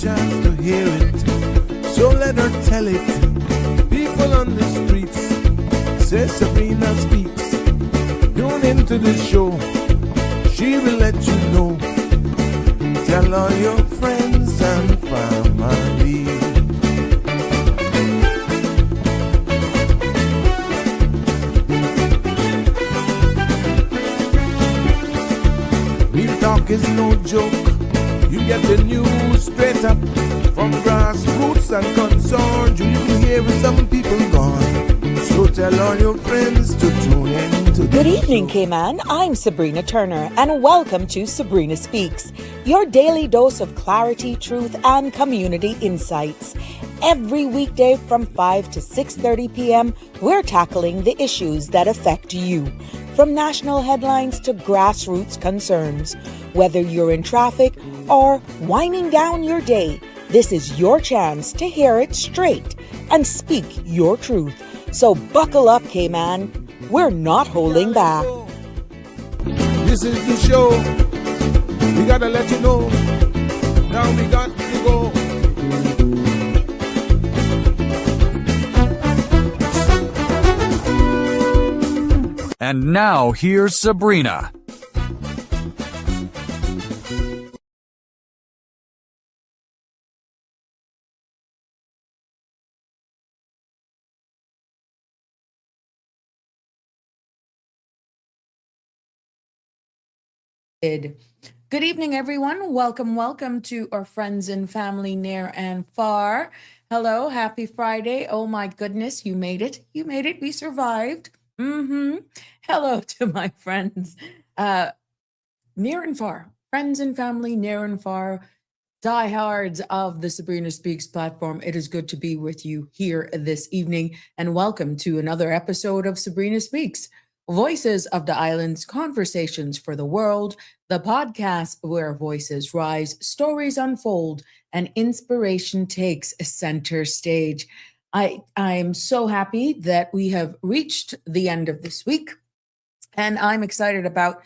chance to hear it, so let her tell it. People on the streets say Sabrina speaks. Tune into the show, she will let you know. Tell all your friends and family. Real talk is no joke. You get the news straight up from grassroots and concerns. You hear some people gone. So tell all your friends to tune in to Good evening, Cayman. I'm Sabrina Turner, and welcome to Sabrina Speaks, your daily dose of clarity, truth, and community insights. Every weekday from 5 to 6:30 p.m., we're tackling the issues that affect you, from national headlines to grassroots concerns. Whether you're in traffic or winding down your day, this is your chance to hear it straight and speak your truth. So buckle up, Cayman. We're not holding back. This is the show. We gotta let you know. Now we got to go. And now here's Sabrina. Good evening, everyone. Welcome to our friends and family near and far. Hello, happy Friday. Oh my goodness, you made it. We survived. Hello to my friends near and far. Friends and family near and far. Diehards of the Sabrina Speaks platform. It is good to be with you here this evening, and welcome to another episode of Sabrina Speaks. Voices of the Islands, conversations for the world, the podcast where voices rise, stories unfold, and inspiration takes a center stage. I'm so happy that we have reached the end of this week, and I'm excited about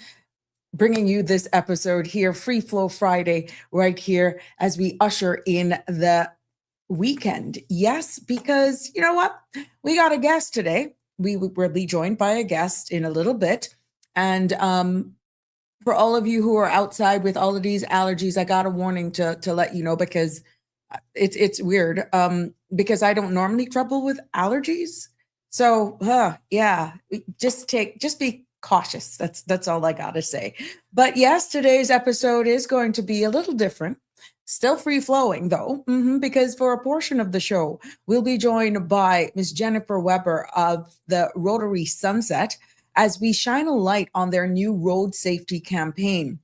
bringing you this episode here, Free Flow Friday, right here as we usher in the weekend. Yes, because you know what? We got a guest today. We will be joined by a guest in a little bit. And for all of you who are outside with all of these allergies, I got a warning to let you know, because it's weird, because I don't normally trouble with allergies. So yeah, just be cautious. That's all I got to say. But yes, today's episode is going to be a little different. Still free flowing though, because for a portion of the show, we'll be joined by Ms. Jennifer Weber of the Rotary Sunset as we shine a light on their new road safety campaign.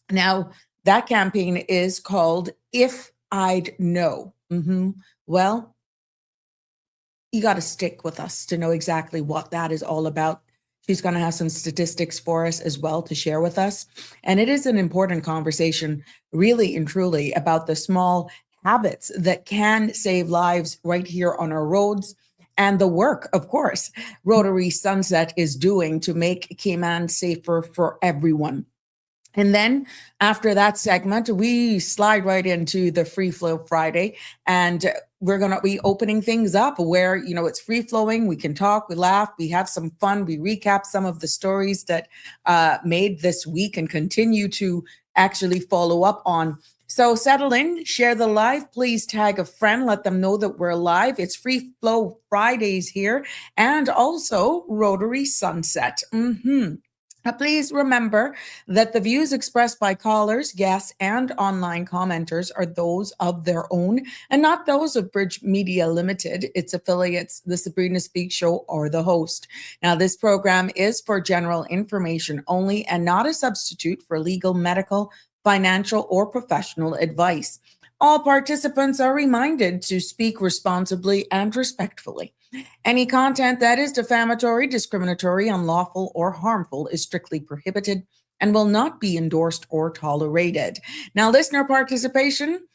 Now, that campaign is called If I'd Know. Well, you got to stick with us to know exactly what that is all about. She's going to have some statistics for us as well to share with us. And it is an important conversation, really and truly, about the small habits that can save lives right here on our roads, and the work, of course, Rotary Sunset is doing to make Cayman safer for everyone. And then after that segment, we slide right into the Free Flow Friday, and we're going to be opening things up where, it's free flowing. We can talk, we laugh, we have some fun. We recap some of the stories that made this week and continue to actually follow up on. So settle in, share the live. Please tag a friend, let them know that we're live. It's Free Flow Fridays here, and also Rotary Sunset. Please remember that the views expressed by callers, guests, and online commenters are those of their own and not those of Bridge Media Limited, its affiliates, the Sabrina Speaks Show, or the host. Now, this program is for general information only and not a substitute for legal, medical, financial, or professional advice. All participants are reminded to speak responsibly and respectfully. Any content that is defamatory, discriminatory, unlawful, or harmful is strictly prohibited and will not be endorsed or tolerated. Now, listener participation,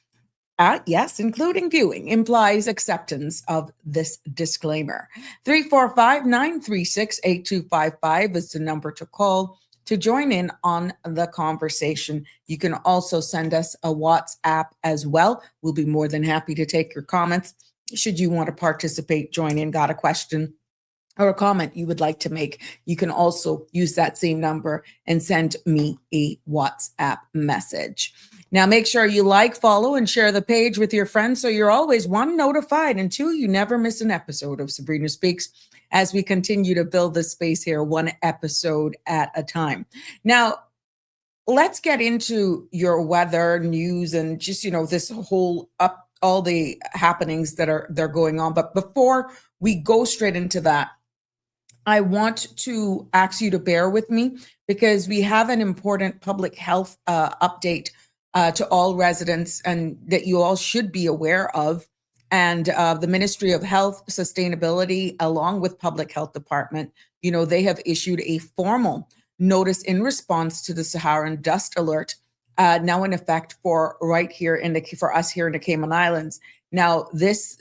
yes, including viewing, implies acceptance of this disclaimer. 345-936-8255 is the number to call. to join in on the conversation. You can also send us a WhatsApp as well. We'll be more than happy to take your comments. Should you want to participate, join in, got a question or a comment you would like to make, you can also use that same number and send me a WhatsApp message. Now, make sure you like, follow, and share the page with your friends so you're always, one, notified, and two, you never miss an episode of Sabrina Speaks as we continue to build this space here, one episode at a time. Now, let's get into your weather news and just, this whole all the happenings they're going on. But before we go straight into that, I want to ask you to bear with me because we have an important public health update to all residents and that you all should be aware of. And the Ministry of Health, Sustainability, along with Public Health Department, they have issued a formal notice in response to the Saharan dust alert, now in effect for us here in the Cayman Islands. Now, this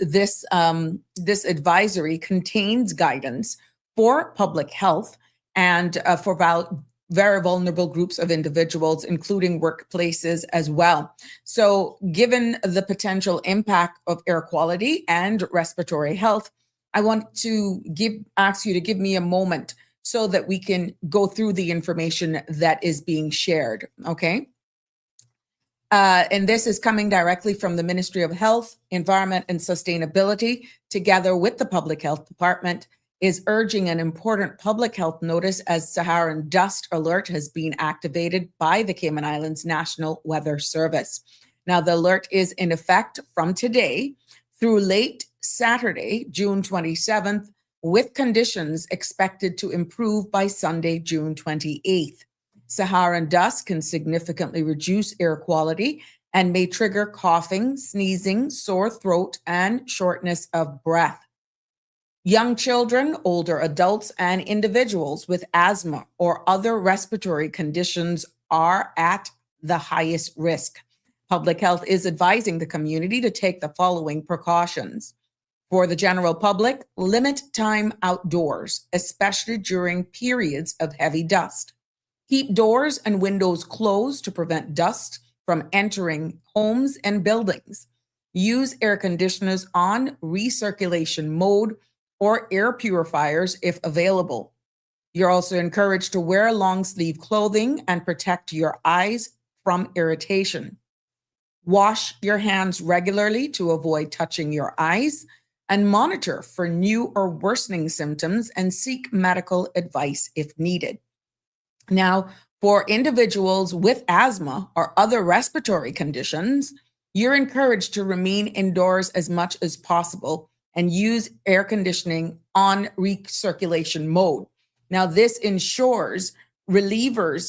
advisory contains guidance for public health and for very vulnerable groups of individuals, including workplaces as well. So given the potential impact of air quality and respiratory health, I want to ask you to give me a moment so that we can go through the information that is being shared, okay? And this is coming directly from the Ministry of Health, Environment and Sustainability, together with the Public Health Department, is urging an important public health notice as Saharan dust alert has been activated by the Cayman Islands National Weather Service. Now, the alert is in effect from today through late Saturday, June 27th, with conditions expected to improve by Sunday, June 28th. Saharan dust can significantly reduce air quality and may trigger coughing, sneezing, sore throat, and shortness of breath. Young children, older adults, and individuals with asthma or other respiratory conditions are at the highest risk. Public Health is advising the community to take the following precautions. For the general public, limit time outdoors, especially during periods of heavy dust. Keep doors and windows closed to prevent dust from entering homes and buildings. Use air conditioners on recirculation mode or air purifiers if available. You're also encouraged to wear long sleeve clothing and protect your eyes from irritation. Wash your hands regularly to avoid touching your eyes and monitor for new or worsening symptoms and seek medical advice if needed. Now, for individuals with asthma or other respiratory conditions, you're encouraged to remain indoors as much as possible and use air conditioning on recirculation mode. Now, this ensures reliever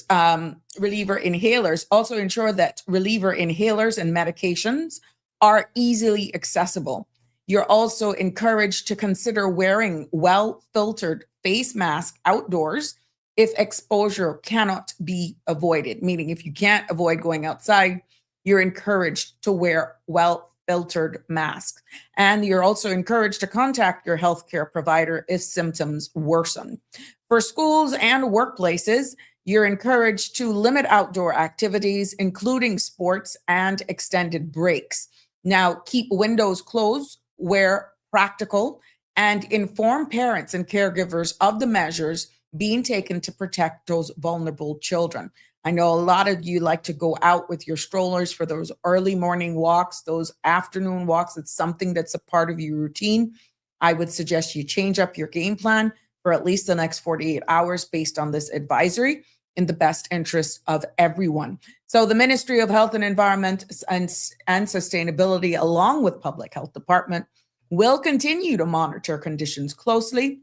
inhalers also ensure that reliever inhalers and medications are easily accessible. You're also encouraged to consider wearing well-filtered face masks outdoors if exposure cannot be avoided, meaning if you can't avoid going outside, you're encouraged to wear well-filtered masks. And you're also encouraged to contact your healthcare provider if symptoms worsen. For schools and workplaces, you're encouraged to limit outdoor activities, including sports and extended breaks. Now, keep windows closed where practical and inform parents and caregivers of the measures being taken to protect those vulnerable children. I know a lot of you like to go out with your strollers for those early morning walks, those afternoon walks. It's something that's a part of your routine. I would suggest you change up your game plan for at least the next 48 hours based on this advisory in the best interest of everyone. So the Ministry of Health and Environment and Sustainability, along with Public Health Department, will continue to monitor conditions closely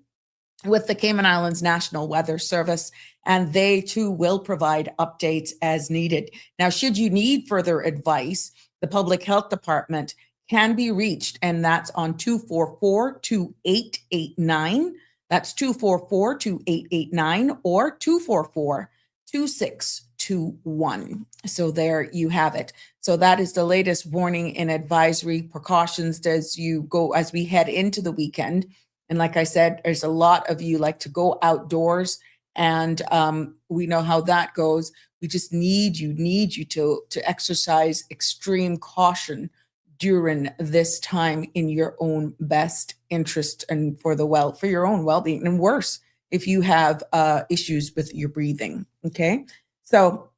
with the Cayman Islands National Weather Service, and they too will provide updates as needed. Now, should you need further advice, the Public Health Department can be reached, and that's on 244-2889. That's 244-2889 or 244-2621. So there you have it. So that is the latest warning and advisory precautions as we head into the weekend. And like I said, there's a lot of you like to go outdoors And we know how that goes. We just need you to exercise extreme caution during this time in your own best interest and for your own well-being, and worse if you have issues with your breathing. Okay, so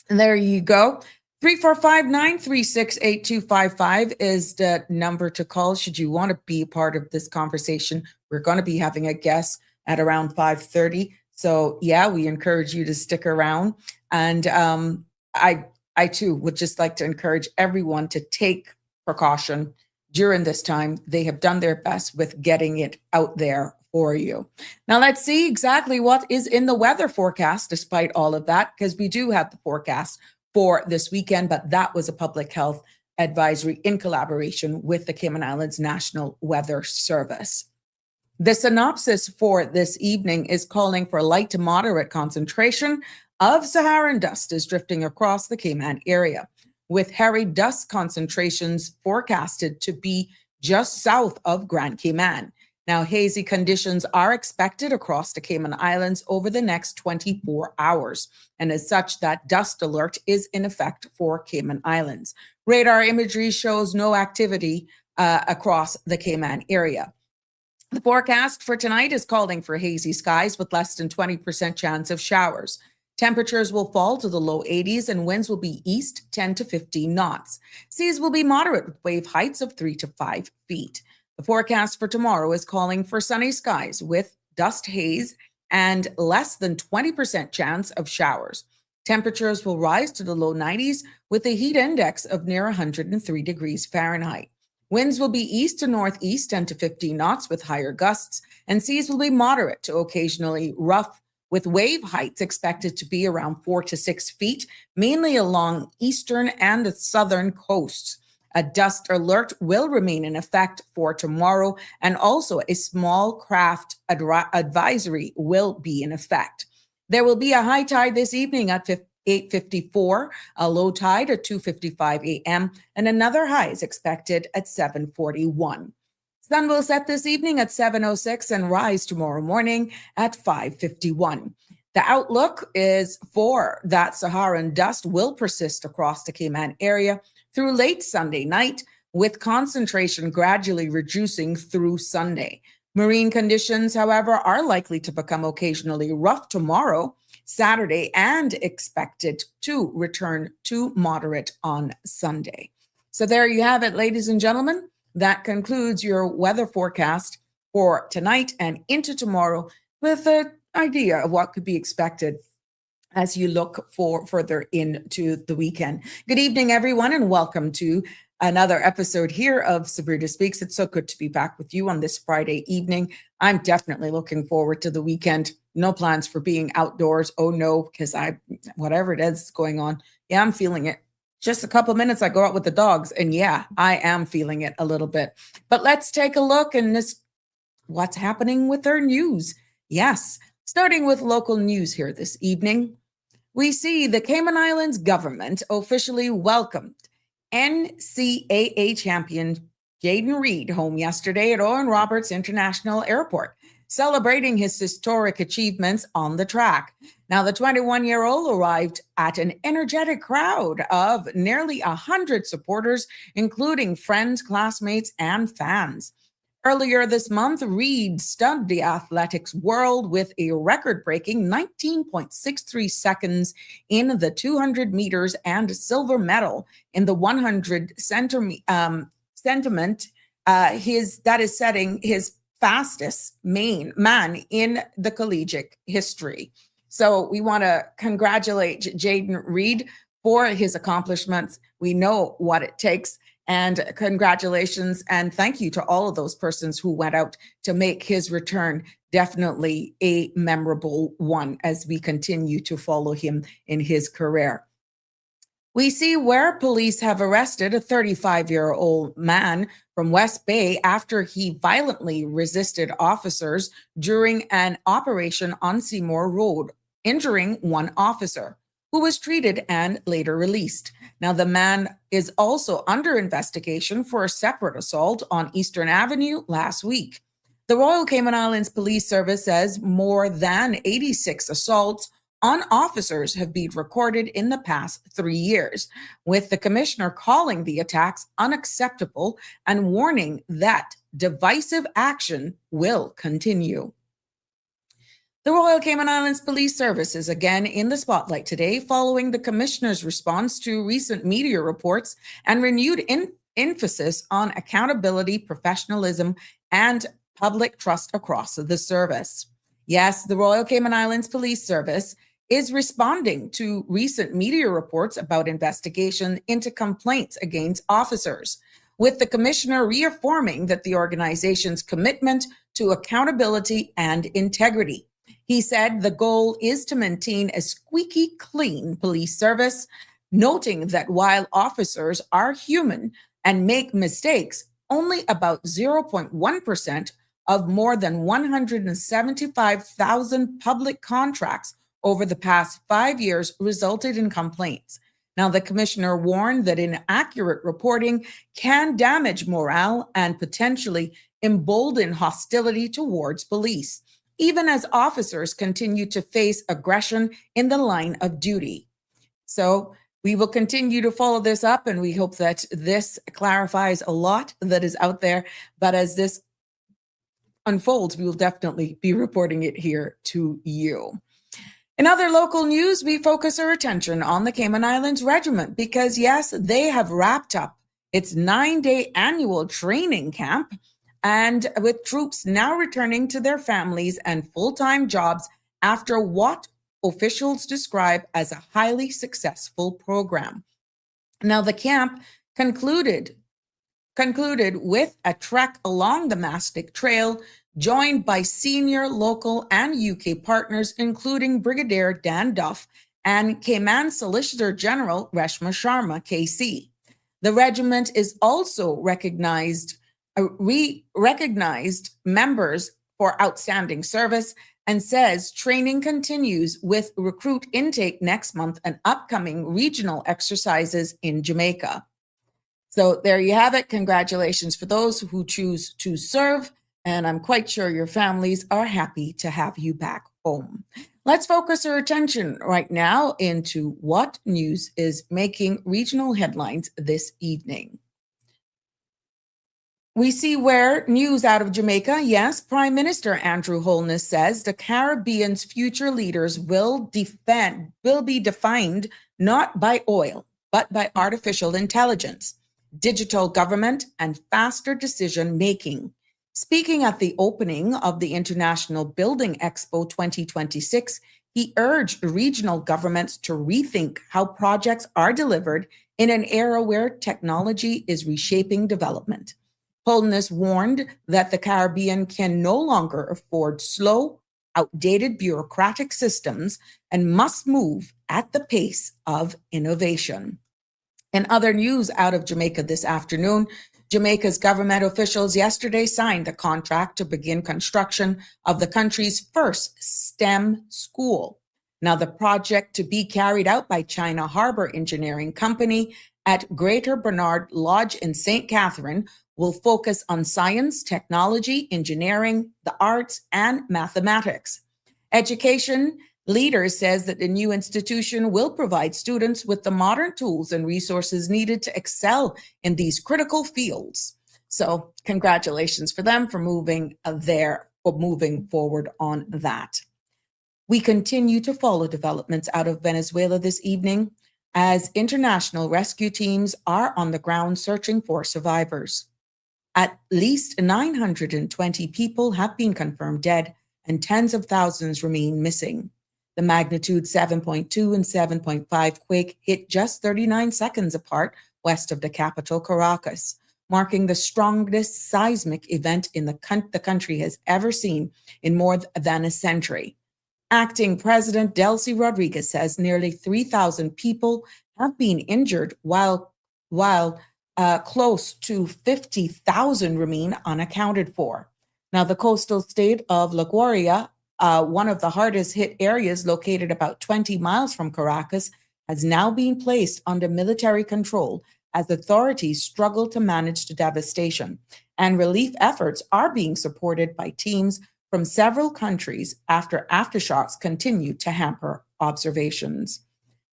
there you go. 345-936-8255 is the number to call should you want to be a part of this conversation. We're going to be having a guest at around 5:30. So yeah, we encourage you to stick around. And I too would just like to encourage everyone to take precaution during this time. They have done their best with getting it out there for you. Now let's see exactly what is in the weather forecast despite all of that, because we do have the forecast for this weekend, but that was a public health advisory in collaboration with the Cayman Islands National Weather Service. The synopsis for this evening is calling for light to moderate concentration of Saharan dust is drifting across the Cayman area, with hairy dust concentrations forecasted to be just south of Grand Cayman. Now, hazy conditions are expected across the Cayman Islands over the next 24 hours. And as such, that dust alert is in effect for Cayman Islands. Radar imagery shows no activity across the Cayman area. The forecast for tonight is calling for hazy skies with less than 20% chance of showers. Temperatures will fall to the low 80s and winds will be east 10 to 15 knots. Seas will be moderate with wave heights of 3 to 5 feet. The forecast for tomorrow is calling for sunny skies with dust haze and less than 20% chance of showers. Temperatures will rise to the low 90s with a heat index of near 103 degrees Fahrenheit. Winds will be east to northeast 10 to 15 knots with higher gusts, and seas will be moderate to occasionally rough, with wave heights expected to be around 4 to 6 feet, mainly along eastern and southern coasts. A dust alert will remain in effect for tomorrow, and also a small craft advisory will be in effect. There will be a high tide this evening at 8:54, a low tide at 2:55 a.m., and another high is expected at 7:41. Sun will set this evening at 7:06 and rise tomorrow morning at 5:51. The outlook is for that Saharan dust will persist across the Cayman area through late Sunday night, with concentration gradually reducing through Sunday. Marine conditions, however, are likely to become occasionally rough tomorrow, Saturday, and expected to return to moderate on Sunday. So there you have it, ladies and gentlemen. That concludes your weather forecast for tonight and into tomorrow, with an idea of what could be expected as you look for further into the weekend. Good evening, everyone, and welcome to another episode here of Sabrina Speaks. It's so good to be back with you on this Friday evening. I'm definitely looking forward to the weekend. No plans for being outdoors. Oh no, because whatever it is going on, yeah, I'm feeling it. Just a couple minutes, I go out with the dogs, and yeah, I am feeling it a little bit. But let's take a look and what's happening with our news. Yes, starting with local news here this evening. We see the Cayman Islands government officially welcomed NCAA champion Jayden Reed home yesterday at Owen Roberts International Airport, celebrating his historic achievements on the track. Now, the 21-year-old arrived at an energetic crowd of nearly 100 supporters, including friends, classmates, and fans. Earlier this month, Reed stunned the athletics world with a record-breaking 19.63 seconds in the 200 meters and a silver medal in the 100 sentiment. That is setting his fastest man in the collegiate history. So we want to congratulate Jayden Reed for his accomplishments. We know what it takes. And congratulations and thank you to all of those persons who went out to make his return definitely a memorable one as we continue to follow him in his career. We see where police have arrested a 35-year-old man from West Bay after he violently resisted officers during an operation on Seymour Road, injuring one officer, who was treated and later released. Now, the man is also under investigation for a separate assault on Eastern Avenue last week. The Royal Cayman Islands Police Service says more than 86 assaults on officers have been recorded in the past 3 years, with the commissioner calling the attacks unacceptable and warning that divisive action will continue. The Royal Cayman Islands Police Service is again in the spotlight today following the commissioner's response to recent media reports and renewed emphasis on accountability, professionalism, and public trust across the service. Yes, the Royal Cayman Islands Police Service is responding to recent media reports about investigation into complaints against officers, with the commissioner reaffirming that the organization's commitment to accountability and integrity. He said the goal is to maintain a squeaky clean police service, noting that while officers are human and make mistakes, only about 0.1% of more than 175,000 public contracts over the past 5 years resulted in complaints. Now, the commissioner warned that inaccurate reporting can damage morale and potentially embolden hostility towards police, even as officers continue to face aggression in the line of duty. So we will continue to follow this up, and we hope that this clarifies a lot that is out there. But as this unfolds, we will definitely be reporting it here to you. In other local news, we focus our attention on the Cayman Islands Regiment because, yes, they have wrapped up its 9-day annual training camp, and with troops now returning to their families and full-time jobs after what officials describe as a highly successful program. Now, the camp concluded with a trek along the Mastic Trail, joined by senior local and UK partners, including Brigadier Dan Duff and Cayman Solicitor General Reshma Sharma, KC. The regiment is also recognized members for outstanding service and says training continues with recruit intake next month and upcoming regional exercises in Jamaica. So there you have it. Congratulations for those who choose to serve. And I'm quite sure your families are happy to have you back home. Let's focus our attention right now into what news is making regional headlines this evening. We see where news out of Jamaica. Yes, Prime Minister Andrew Holness says the Caribbean's future leaders will be defined not by oil, but by artificial intelligence, digital government, and faster decision making. Speaking at the opening of the International Building Expo 2026, he urged regional governments to rethink how projects are delivered in an era where technology is reshaping development. Holness warned that the Caribbean can no longer afford slow, outdated bureaucratic systems and must move at the pace of innovation. In other news out of Jamaica this afternoon, Jamaica's government officials yesterday signed the contract to begin construction of the country's first STEM school. Now, the project, to be carried out by China Harbour Engineering Company at Greater Bernard Lodge in St. Catherine, will focus on science, technology, engineering, the arts, and mathematics. Education Leaders says that the new institution will provide students with the modern tools and resources needed to excel in these critical fields. So congratulations for them for moving forward on that. We continue to follow developments out of Venezuela this evening as international rescue teams are on the ground searching for survivors. At least 920 people have been confirmed dead and tens of thousands remain missing. The magnitude 7.2 and 7.5 quake hit just 39 seconds apart west of the capital, Caracas, marking the strongest seismic event in the country has ever seen in more than a century. Acting President Delcy Rodriguez says nearly 3,000 people have been injured while close to 50,000 remain unaccounted for. Now, the coastal state of La Guaira, one of the hardest hit areas located about 20 miles from Caracas, has now been placed under military control as authorities struggle to manage the devastation. And relief efforts are being supported by teams from several countries after aftershocks continue to hamper observations.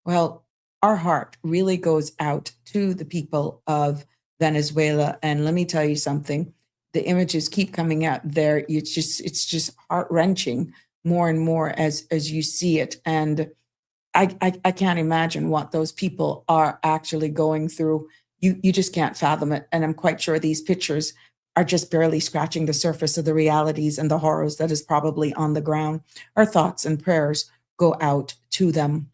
Well, our heart really goes out to the people of Venezuela. And let me tell you something, the images keep coming out there. It's just heart-wrenching more and more as you see it. And I can't imagine what those people are actually going through. You just can't fathom it. And I'm quite sure these pictures are just barely scratching the surface of the realities and the horrors that is probably on the ground. Our thoughts and prayers go out to them.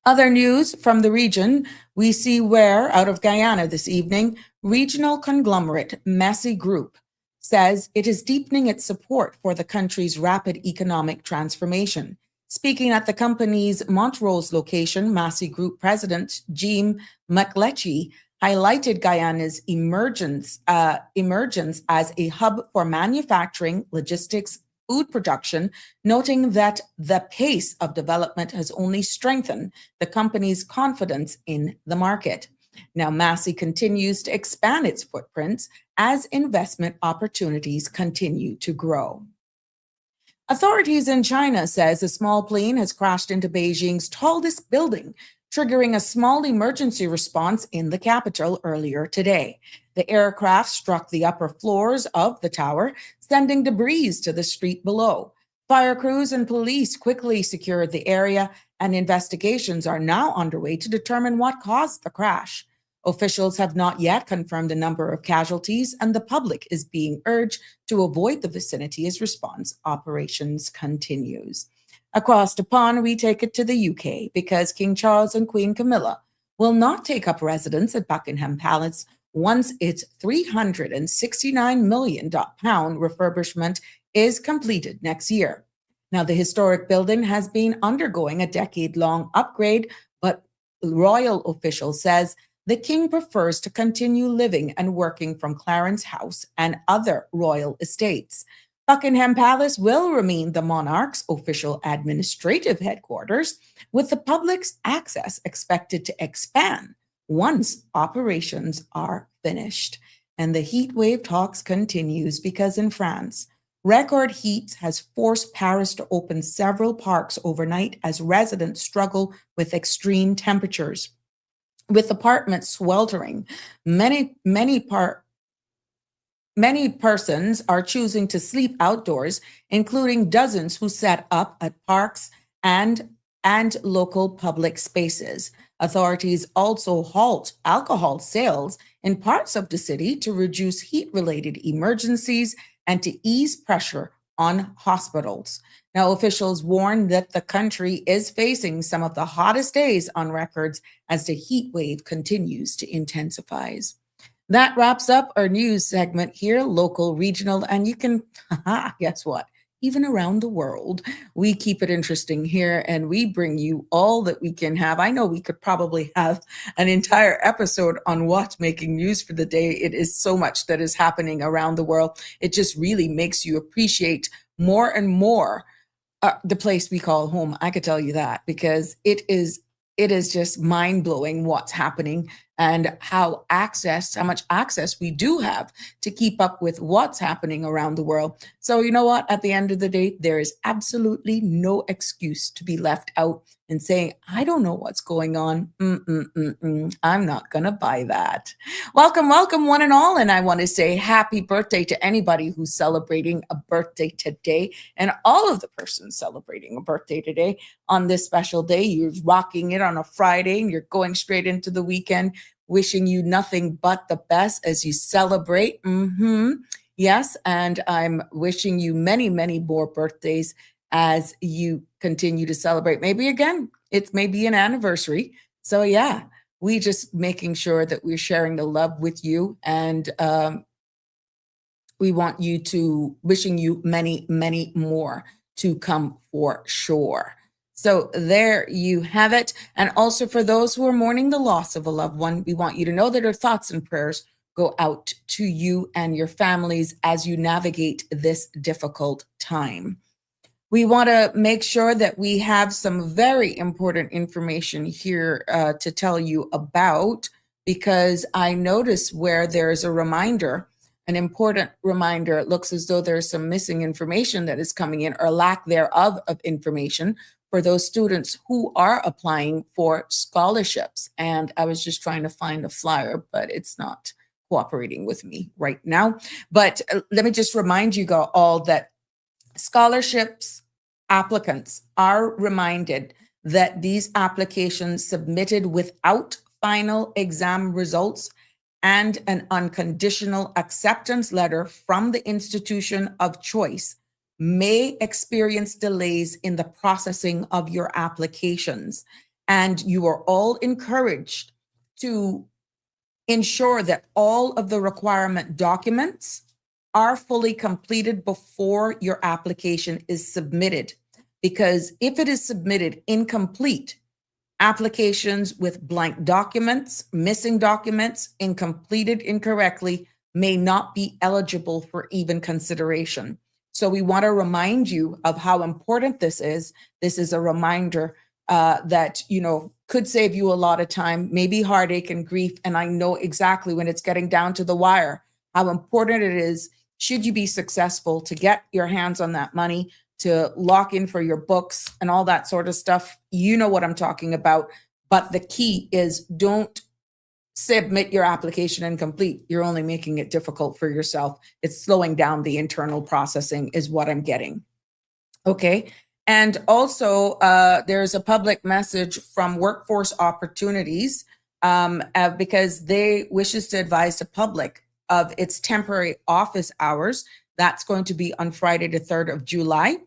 Other news from the region, we see where, out of Guyana this evening, regional conglomerate Massey Group says it is deepening its support for the country's rapid economic transformation. Speaking at the company's Montrose location, Massey Group President 𝗙𝗥𝗘𝗘 highlighted Guyana's emergence as a hub for manufacturing, logistics, food production, noting that the pace of development has only strengthened the company's confidence in the market. Now, Massey continues to expand its footprints as investment opportunities continue to grow. Authorities in China says a small plane has crashed into Beijing's tallest building, triggering a small emergency response in the capital earlier today. The aircraft struck the upper floors of the tower, sending debris to the street below. Fire crews and police quickly secured the area, and investigations are now underway to determine what caused the crash. Officials have not yet confirmed the number of casualties, and the public is being urged to avoid the vicinity as response operations continues. Across the pond, we take it to the UK because King Charles and Queen Camilla will not take up residence at Buckingham Palace once its £369 million refurbishment is completed next year. Now, the historic building has been undergoing a decade-long upgrade, but royal official says the king prefers to continue living and working from Clarence House and other royal estates. Buckingham Palace will remain the monarch's official administrative headquarters, with the public's access expected to expand once operations are finished. And the heat wave talks continues because in France, record heat has forced Paris to open several parks overnight as residents struggle with extreme temperatures. With apartments sweltering, many persons are choosing to sleep outdoors, including dozens who set up at parks and local public spaces. Authorities also halt alcohol sales in parts of the city to reduce heat-related emergencies and to ease pressure on hospitals. Now, officials warn that the country is facing some of the hottest days on records as the heat wave continues to intensify. That wraps up our news segment here, local, regional, and you can, guess what? Even around the world, we keep it interesting here and we bring you all that we can have. I know we could probably have an entire episode on what's making news for the day. It is so much that is happening around the world. It just really makes you appreciate more and more the place we call home. I could tell you that because it is just mind-blowing what's happening and how much access we do have to keep up with what's happening around the world. So you know what? At the end of the day, there is absolutely no excuse to be left out and saying, I don't know what's going on. I'm not going to buy that. Welcome, welcome one and all. And I want to say happy birthday to anybody who's celebrating a birthday today and all of the persons celebrating a birthday today on this special day. You're rocking it on a Friday and you're going straight into the weekend. Wishing you nothing but the best as you celebrate. Yes, and I'm wishing you many, many more birthdays as you continue to celebrate. Maybe again, it's maybe an anniversary. So yeah, we just making sure that we're sharing the love with you. And we want you to, wishing you many, many more to come for sure. So there you have it. And also for those who are mourning the loss of a loved one, we want you to know that our thoughts and prayers go out to you and your families as you navigate this difficult time. We want to make sure that we have some very important information here to tell you about because I notice where there's a reminder, an important reminder, it looks as though there's some missing information that is coming in, or lack thereof of information for those students who are applying for scholarships. And I was just trying to find a flyer, but it's not cooperating with me right now. But let me just remind you all that scholarships applicants are reminded that these applications submitted without final exam results and an unconditional acceptance letter from the institution of choice may experience delays in the processing of your applications. And you are all encouraged to ensure that all of the requirement documents are fully completed before your application is submitted. Because if it is submitted incomplete, applications with blank documents, missing documents, incompleted incorrectly may not be eligible for even consideration. So we want to remind you of how important this is. This is a reminder that, could save you a lot of time, maybe heartache and grief. And I know exactly when it's getting down to the wire, how important it is, should you be successful, to get your hands on that money, to lock in for your books and all that sort of stuff. You know what I'm talking about. But the key is, don't submit your application incomplete. You're only making it difficult for yourself. It's slowing down the internal processing is what I'm getting. Okay. And also, there's a public message from Workforce Opportunities because they wishes to advise the public of its temporary office hours. That's going to be on Friday, the 3rd of July.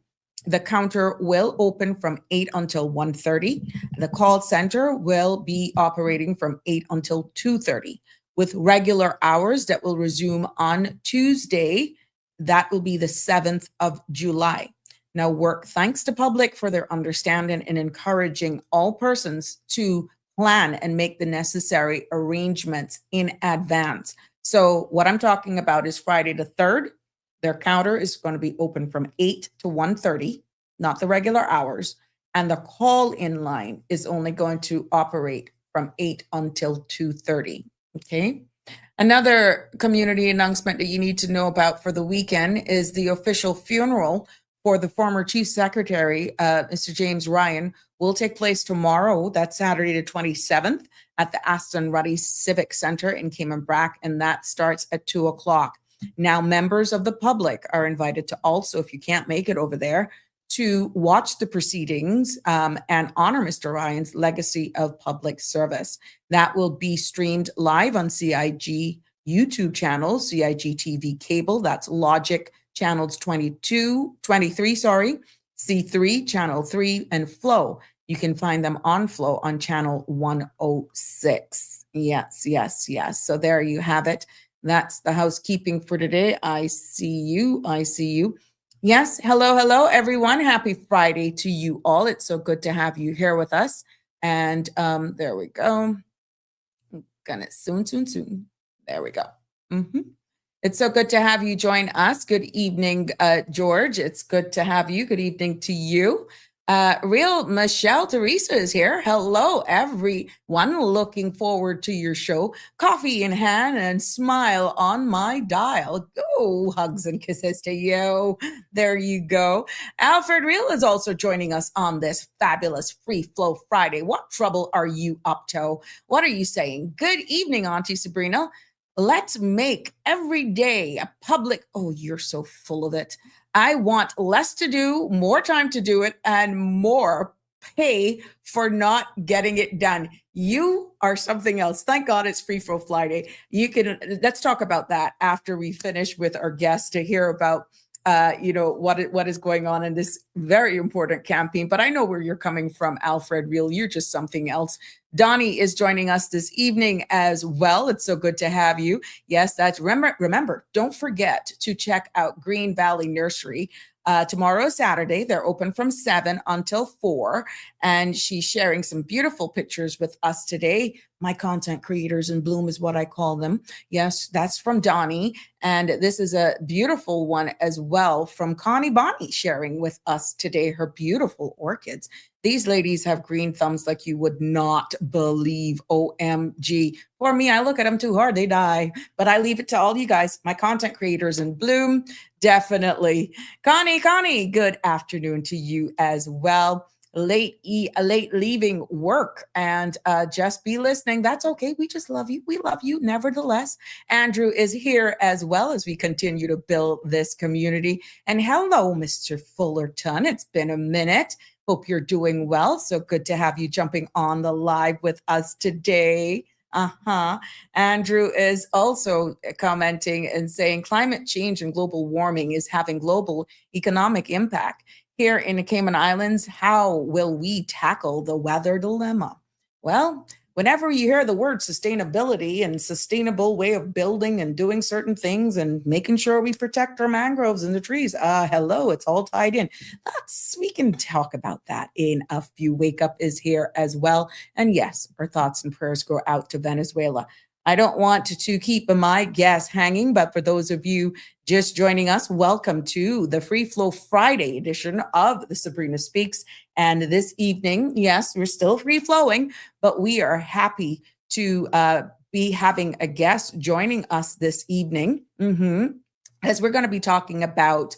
The counter will open from 8 until 1:30. The call center will be operating from 8 until 2:30, with regular hours that will resume on Tuesday. That will be the 7th of July. Now, work thanks to public for their understanding and encouraging all persons to plan and make the necessary arrangements in advance. So what I'm talking about is Friday the 3rd. Their counter is going to be open from 8 to 1:30, not the regular hours. And the call-in line is only going to operate from 8 until 2:30. Okay. Another community announcement that you need to know about for the weekend is the official funeral for the former Chief Secretary, Mr. James Ryan, will take place tomorrow. That's Saturday the 27th at the Aston Ruddy Civic Center in 𝗙𝗥𝗘𝗪, and that starts at 2 o'clock. Now, members of the public are invited to also, if you can't make it over there, to watch the proceedings and honor Mr. Ryan's legacy of public service. That will be streamed live on CIG YouTube channel, CIG TV cable. That's Logic channels 23, C3, channel 3, and Flow. You can find them on Flow on channel 106. Yes. So there you have it. That's the housekeeping for today. I see you. Yes, hello, everyone. Happy Friday to you all. It's so good to have you here with us. And there we go. Gonna soon. There we go. It's so good to have you join us. Good evening, George. It's good to have you. Good evening to you. Real Michelle Teresa is here. Hello, everyone. Looking forward to your show. Coffee in hand and smile on my dial. Go, hugs and kisses to you. There you go. Alfred Real is also joining us on this fabulous Free Flow Friday. What trouble are you up to? What are you saying? Good evening, Auntie Sabrina. Let's make every day a public. Oh, you're so full of it. I want less to do, more time to do it, and more pay for not getting it done. You are something else. Thank God it's Free Flow Friday. Let's talk about that after we finish with our guests to hear about what is going on in this very important campaign. But I know where you're coming from, Alfred Real. You're just something else. Donnie is joining us this evening as well. It's so good to have you. Yes, that's remember, don't forget to check out Green Valley Nursery. Tomorrow, Saturday, they're open from 7 until 4. And she's sharing some beautiful pictures with us today. My content creators in bloom is what I call them. Yes, that's from Donnie. And this is a beautiful one as well from Connie Bonnie sharing with us today her beautiful orchids. These ladies have green thumbs like you would not believe. OMG. For me, I look at them too hard, they die. But I leave it to all you guys, my content creators in bloom. Definitely. Connie, good afternoon to you as well. Late leaving work and just be listening. That's okay. We just love you. We love you. Nevertheless, Andrew is here as well as we continue to build this community. And hello, Mr. Fullerton. It's been a minute. Hope you're doing well. So good to have you jumping on the live with us today. Andrew is also commenting and saying climate change and global warming is having global economic impact. Here in the Cayman Islands, how will we tackle the weather dilemma? Well, whenever you hear the word sustainability and sustainable way of building and doing certain things and making sure we protect our mangroves and the trees, hello, it's all tied in. We can talk about that in a few. Wake Up is here as well. And yes, our thoughts and prayers go out to Venezuela. I don't want to keep my guests hanging, but for those of you just joining us, welcome to the Free Flow Friday edition of the Sabrina Speaks. And this evening, yes, we're still free flowing, but we are happy to be having a guest joining us this evening, as we're going to be talking about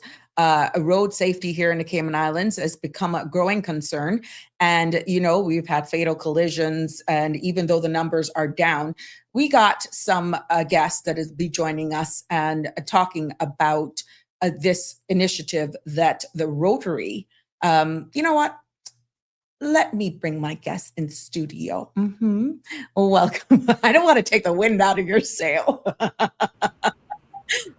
road safety here in the Cayman Islands has become a growing concern. And, we've had fatal collisions. And even though the numbers are down, we got some guests that will be joining us and talking about this initiative that the Rotary, you know what? Let me bring my guests in studio. Welcome. I don't want to take the wind out of your sail.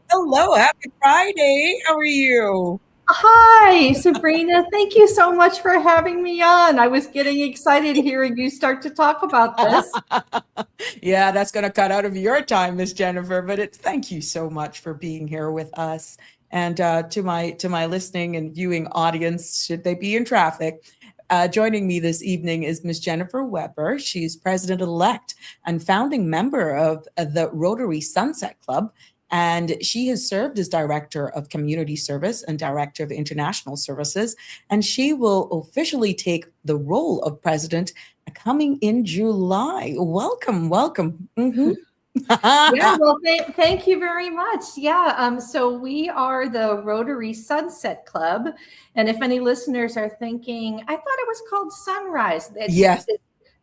Hello, happy Friday. How are you? Hi, Sabrina. Thank you so much for having me on. I was getting excited hearing you start to talk about this. Yeah, that's going to cut out of your time, Miss Jennifer, but thank you so much for being here with us. And to my listening and viewing audience, should they be in traffic, joining me this evening is Ms. Jennifer Weber. She's president-elect and founding member of the Rotary Sunset Club. And she has served as Director of Community Service and Director of International Services. And she will officially take the role of President coming in July. Welcome. Yeah, well, thank you very much. Yeah, so we are the Rotary Sunset Club. And if any listeners are thinking, I thought it was called Sunrise. Yes.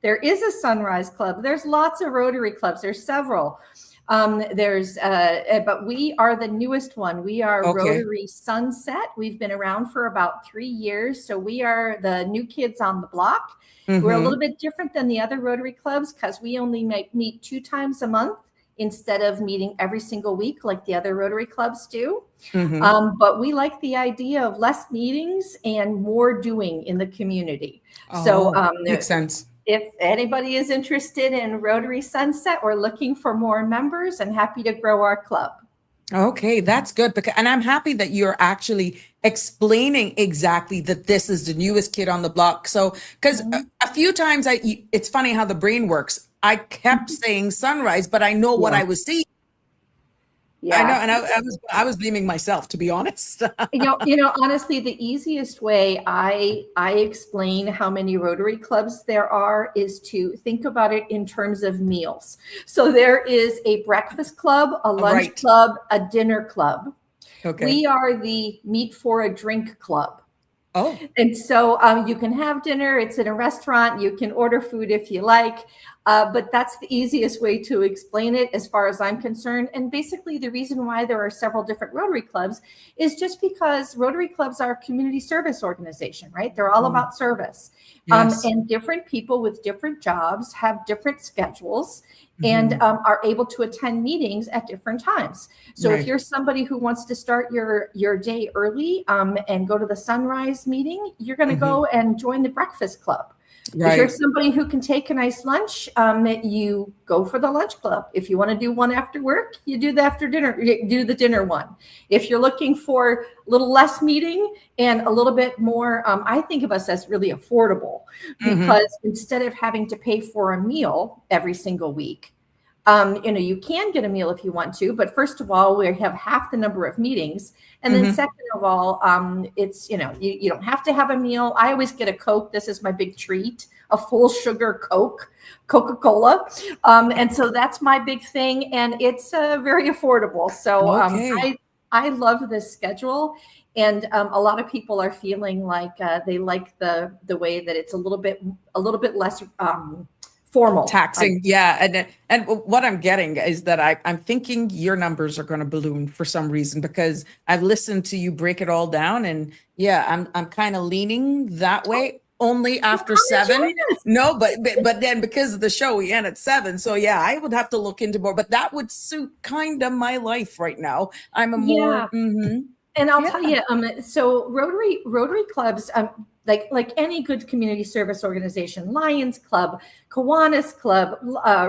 There is a Sunrise Club. There's lots of Rotary clubs. There's several. But we are the newest one. We are Rotary Sunset. We've been around for about 3 years. So we are the new kids on the block. We're a little bit different than the other Rotary clubs because we only meet 2 times a month instead of meeting every single week like the other Rotary clubs do. But we like the idea of less meetings and more doing in the community. Makes sense. If anybody is interested in Rotary Sunset or looking for more members, I'm happy to grow our club. Okay, that's good. And I'm happy that you're actually explaining exactly that this is the newest kid on the block. So, because a few times it's funny how the brain works. I kept saying Sunrise, but I know what I was seeing. Yeah, I know, and I was blaming myself, to be honest. Honestly, the easiest way I explain how many Rotary clubs there are is to think about it in terms of meals. So there is a breakfast club, a lunch club, a dinner club. Okay. We are the meet for a drink club. Oh. And so you can have dinner. It's in a restaurant. You can order food if you like. But that's the easiest way to explain it as far as I'm concerned. And basically the reason why there are several different Rotary clubs is just because Rotary clubs are a community service organization, right? They're all about service. Yes. And different people with different jobs have different schedules and are able to attend meetings at different times. So if you're somebody who wants to start your day early and go to the sunrise meeting, you're going to go and join the breakfast club. If you're Right. somebody who can take a nice lunch, you go for the lunch club. If you want to do one after work, you do the after dinner, you do the dinner one. If you're looking for a little less meeting and a little bit more, I think of us as really affordable, because instead of having to pay for a meal every single week, you can get a meal if you want to, but first of all, we have half the number of meetings. And then second of all, it's, you don't have to have a meal. I always get a Coke. This is my big treat, a full sugar Coke, Coca-Cola. And so that's my big thing. And it's very affordable. So I love this schedule. And a lot of people are feeling like they like the way that it's a little bit less formal, taxing. Yeah. And what I'm getting is that I'm thinking your numbers are going to balloon for some reason, because I've listened to you break it all down, and I'm kind of leaning that way. Only after 7. No, but then because of the show, we end at 7. So I would have to look into more, but that would suit kind of my life right now. I'm a more, And I'll tell you, so Rotary clubs, like any good community service organization, Lions Club, Kiwanis Club,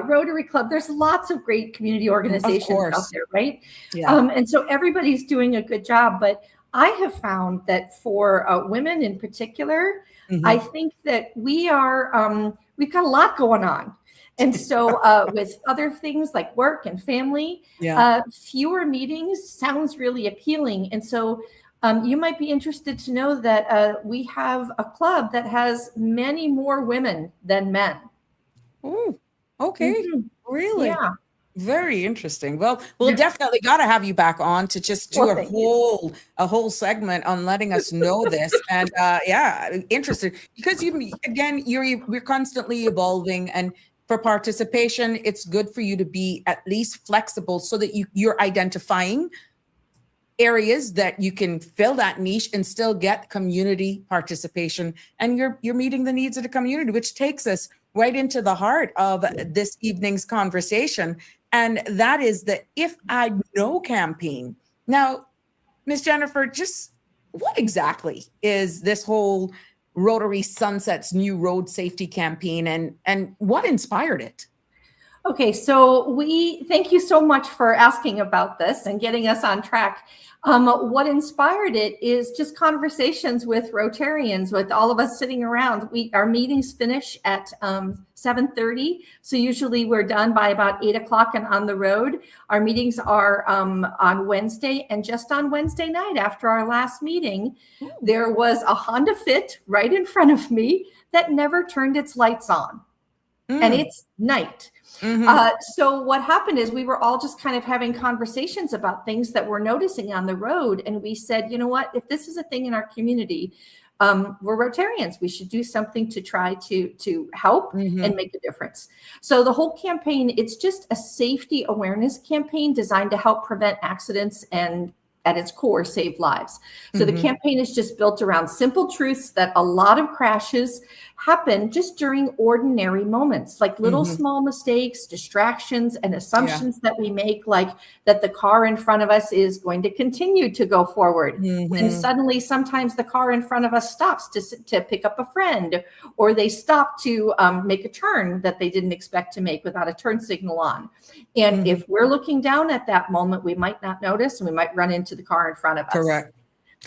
Rotary Club, there's lots of great community organizations out there, right? And so everybody's doing a good job. But I have found that for women in particular, I think that we've got a lot going on. And so with other things like work and family, fewer meetings sounds really appealing. And so you might be interested to know that we have a club that has many more women than men. Oh, okay. Really? Yeah. Very interesting. Well, we'll definitely got to have you back on to just do a whole segment on letting us know this. And interesting, because you're constantly evolving, and for participation, it's good for you to be at least flexible so that you're identifying areas that you can fill that niche and still get community participation, and you're meeting the needs of the community, which takes us right into the heart of this evening's conversation. And that is the If I Know campaign. Now, Ms. Jennifer, just what exactly is this whole Rotary Sunset's new road safety campaign, and what inspired it? Okay, so thank you so much for asking about this and getting us on track. What inspired it is just conversations with Rotarians, with all of us sitting around. Our meetings finish at 7:30, so usually we're done by about 8 o'clock and on the road. Our meetings are on Wednesday, and just on Wednesday night after our last meeting, there was a Honda Fit right in front of me that never turned its lights on, and it's night. So what happened is we were all just kind of having conversations about things that we're noticing on the road. And we said, you know what, if this is a thing in our community, we're Rotarians, we should do something to try to help and make a difference. So the whole campaign, it's just a safety awareness campaign designed to help prevent accidents and at its core, save lives. So the campaign is just built around simple truths that a lot of crashes happen just during ordinary moments, like little small mistakes, distractions, and assumptions that we make, like that the car in front of us is going to continue to go forward. And suddenly, sometimes the car in front of us stops to pick up a friend, or they stop to make a turn that they didn't expect to make without a turn signal on. And if we're looking down at that moment, we might not notice, and we might run into the car in front of us. Correct.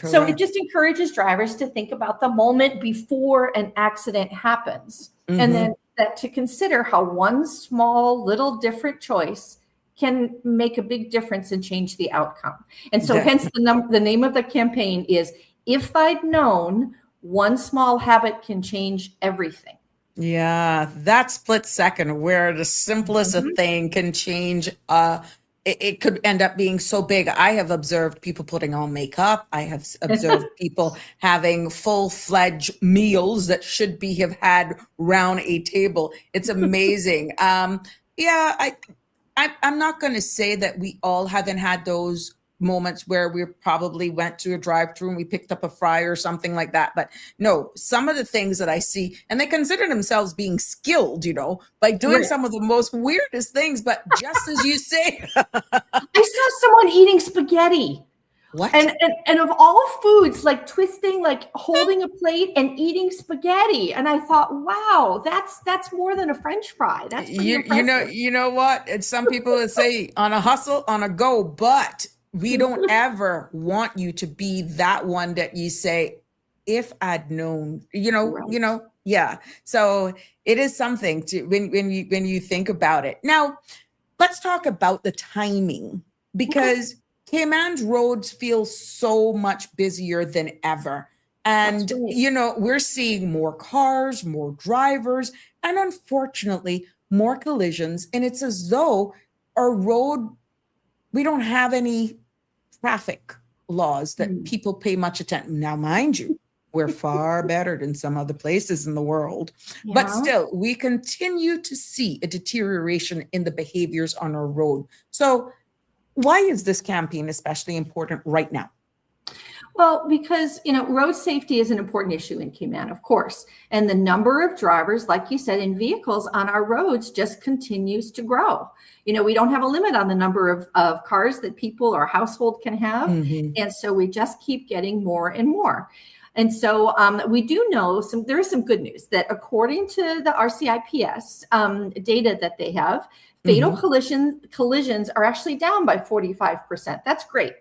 So it just encourages drivers to think about the moment before an accident happens, and then that to consider how one small little different choice can make a big difference and change the outcome. And so hence the name of the campaign is If I'd Known, One Small Habit Can Change Everything. Yeah, that split second where the simplest a thing can change it could end up being so big. I have observed people putting on makeup. I have observed people having full-fledged meals that should have had round a table. It's amazing. I'm not going to say that we all haven't had those moments where we probably went to a drive-through and we picked up a fry or something like that. But no, some of the things that I see, and they consider themselves being skilled, by doing some of the most weirdest things. But just as you say, I saw someone eating spaghetti What? And of all foods, like twisting, like holding a plate and eating spaghetti. And I thought, wow, that's more than a French fry. That's pretty impressive. You know what? And some people would say on a hustle, on a go, but we don't ever want you to be that one that you say, if I'd known, Right. yeah. So it is something to when you think about it. Now, let's talk about the timing because Cayman's roads feel so much busier than ever. That's And, right. we're seeing more cars, more drivers, and unfortunately, more collisions. And it's as though our road, we don't have any traffic laws that people pay much attention. Now, mind you, we're far better than some other places in the world, but Yeah. still, we continue to see a deterioration in the behaviors on our road. So, why is this campaign especially important right now? Well, because, road safety is an important issue in Cayman, of course. And the number of drivers, like you said, in vehicles on our roads just continues to grow. We don't have a limit on the number of cars that people or household can have. Mhm. And so we just keep getting more and more. And so we do know there is some good news that according to the RCIPS data that they have, fatal collisions are actually down by 45%. That's great.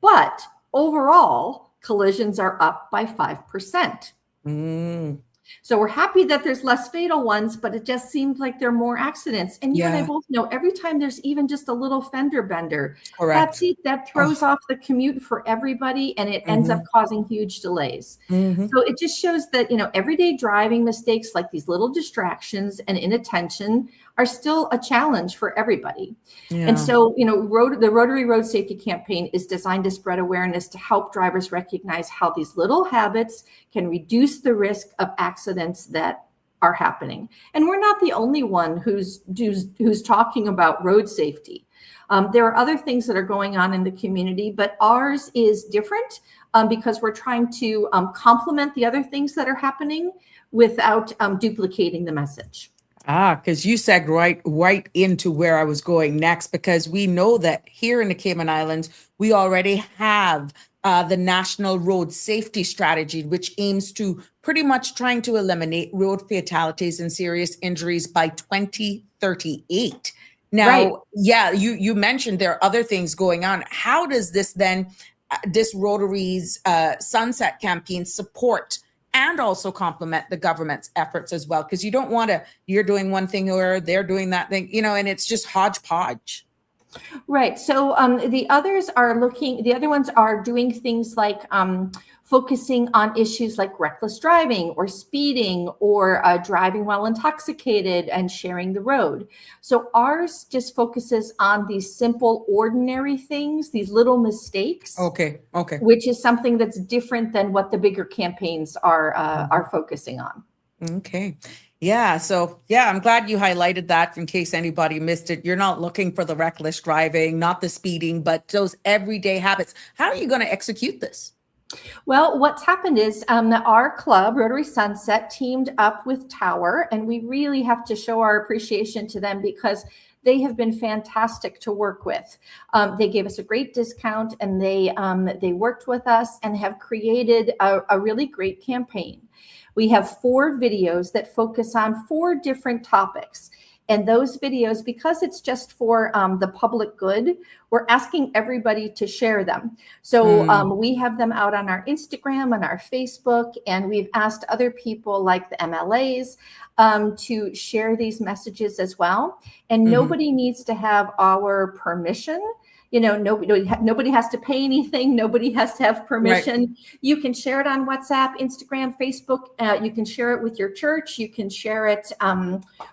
But overall, collisions are up by 5%. Mm. So we're happy that there's less fatal ones, but it just seems like there are more accidents. And you and I Yeah. both know every time there's even just a little fender bender, Correct. that throws off the commute for everybody, and it ends up Mhm. causing huge delays. Mhm. So it just shows that, everyday driving mistakes like these little distractions and inattention are still a challenge for everybody. And Yeah. so, the Rotary Road Safety Campaign is designed to spread awareness to help drivers recognize how these little habits can reduce the risk of accidents that are happening. And we're not the only one who's talking about road safety. There are other things that are going on in the community, but ours is different because we're trying to complement the other things that are happening without duplicating the message. Because you segued right into where I was going next, because we know that here in the Cayman Islands, we already have the National Road Safety Strategy, which aims to pretty much trying to eliminate road fatalities and serious injuries by 2038. Now, Right. yeah, you mentioned there are other things going on. How does this then, this Rotary's Sunset campaign support and also complement the government's efforts as well? Because you don't want to, you're doing one thing or they're doing that thing, and it's just hodgepodge. Right. So the other ones are doing things like focusing on issues like reckless driving or speeding or driving while intoxicated and sharing the road. So ours just focuses on these simple, ordinary things, these little mistakes, Okay. which is something that's different than what the bigger campaigns are focusing on. Okay. Yeah. So, yeah, I'm glad you highlighted that in case anybody missed it. You're not looking for the reckless driving, not the speeding, but those everyday habits. How are you going to execute this? Well, what's happened is our club, Rotary Sunset, teamed up with Tower, and we really have to show our appreciation to them because they have been fantastic to work with. They gave us a great discount, and they worked with us and have created a really great campaign. We have 4 videos that focus on 4 different topics. And those videos, because it's just for the public good, we're asking everybody to share them. So we have them out on our Instagram and our Facebook, and we've asked other people like the MLAs to share these messages as well. And nobody needs to have our permission. Nobody has to pay anything. Nobody has to have permission. Right. You can share it on WhatsApp, Instagram, Facebook. You can share it with your church. You can share it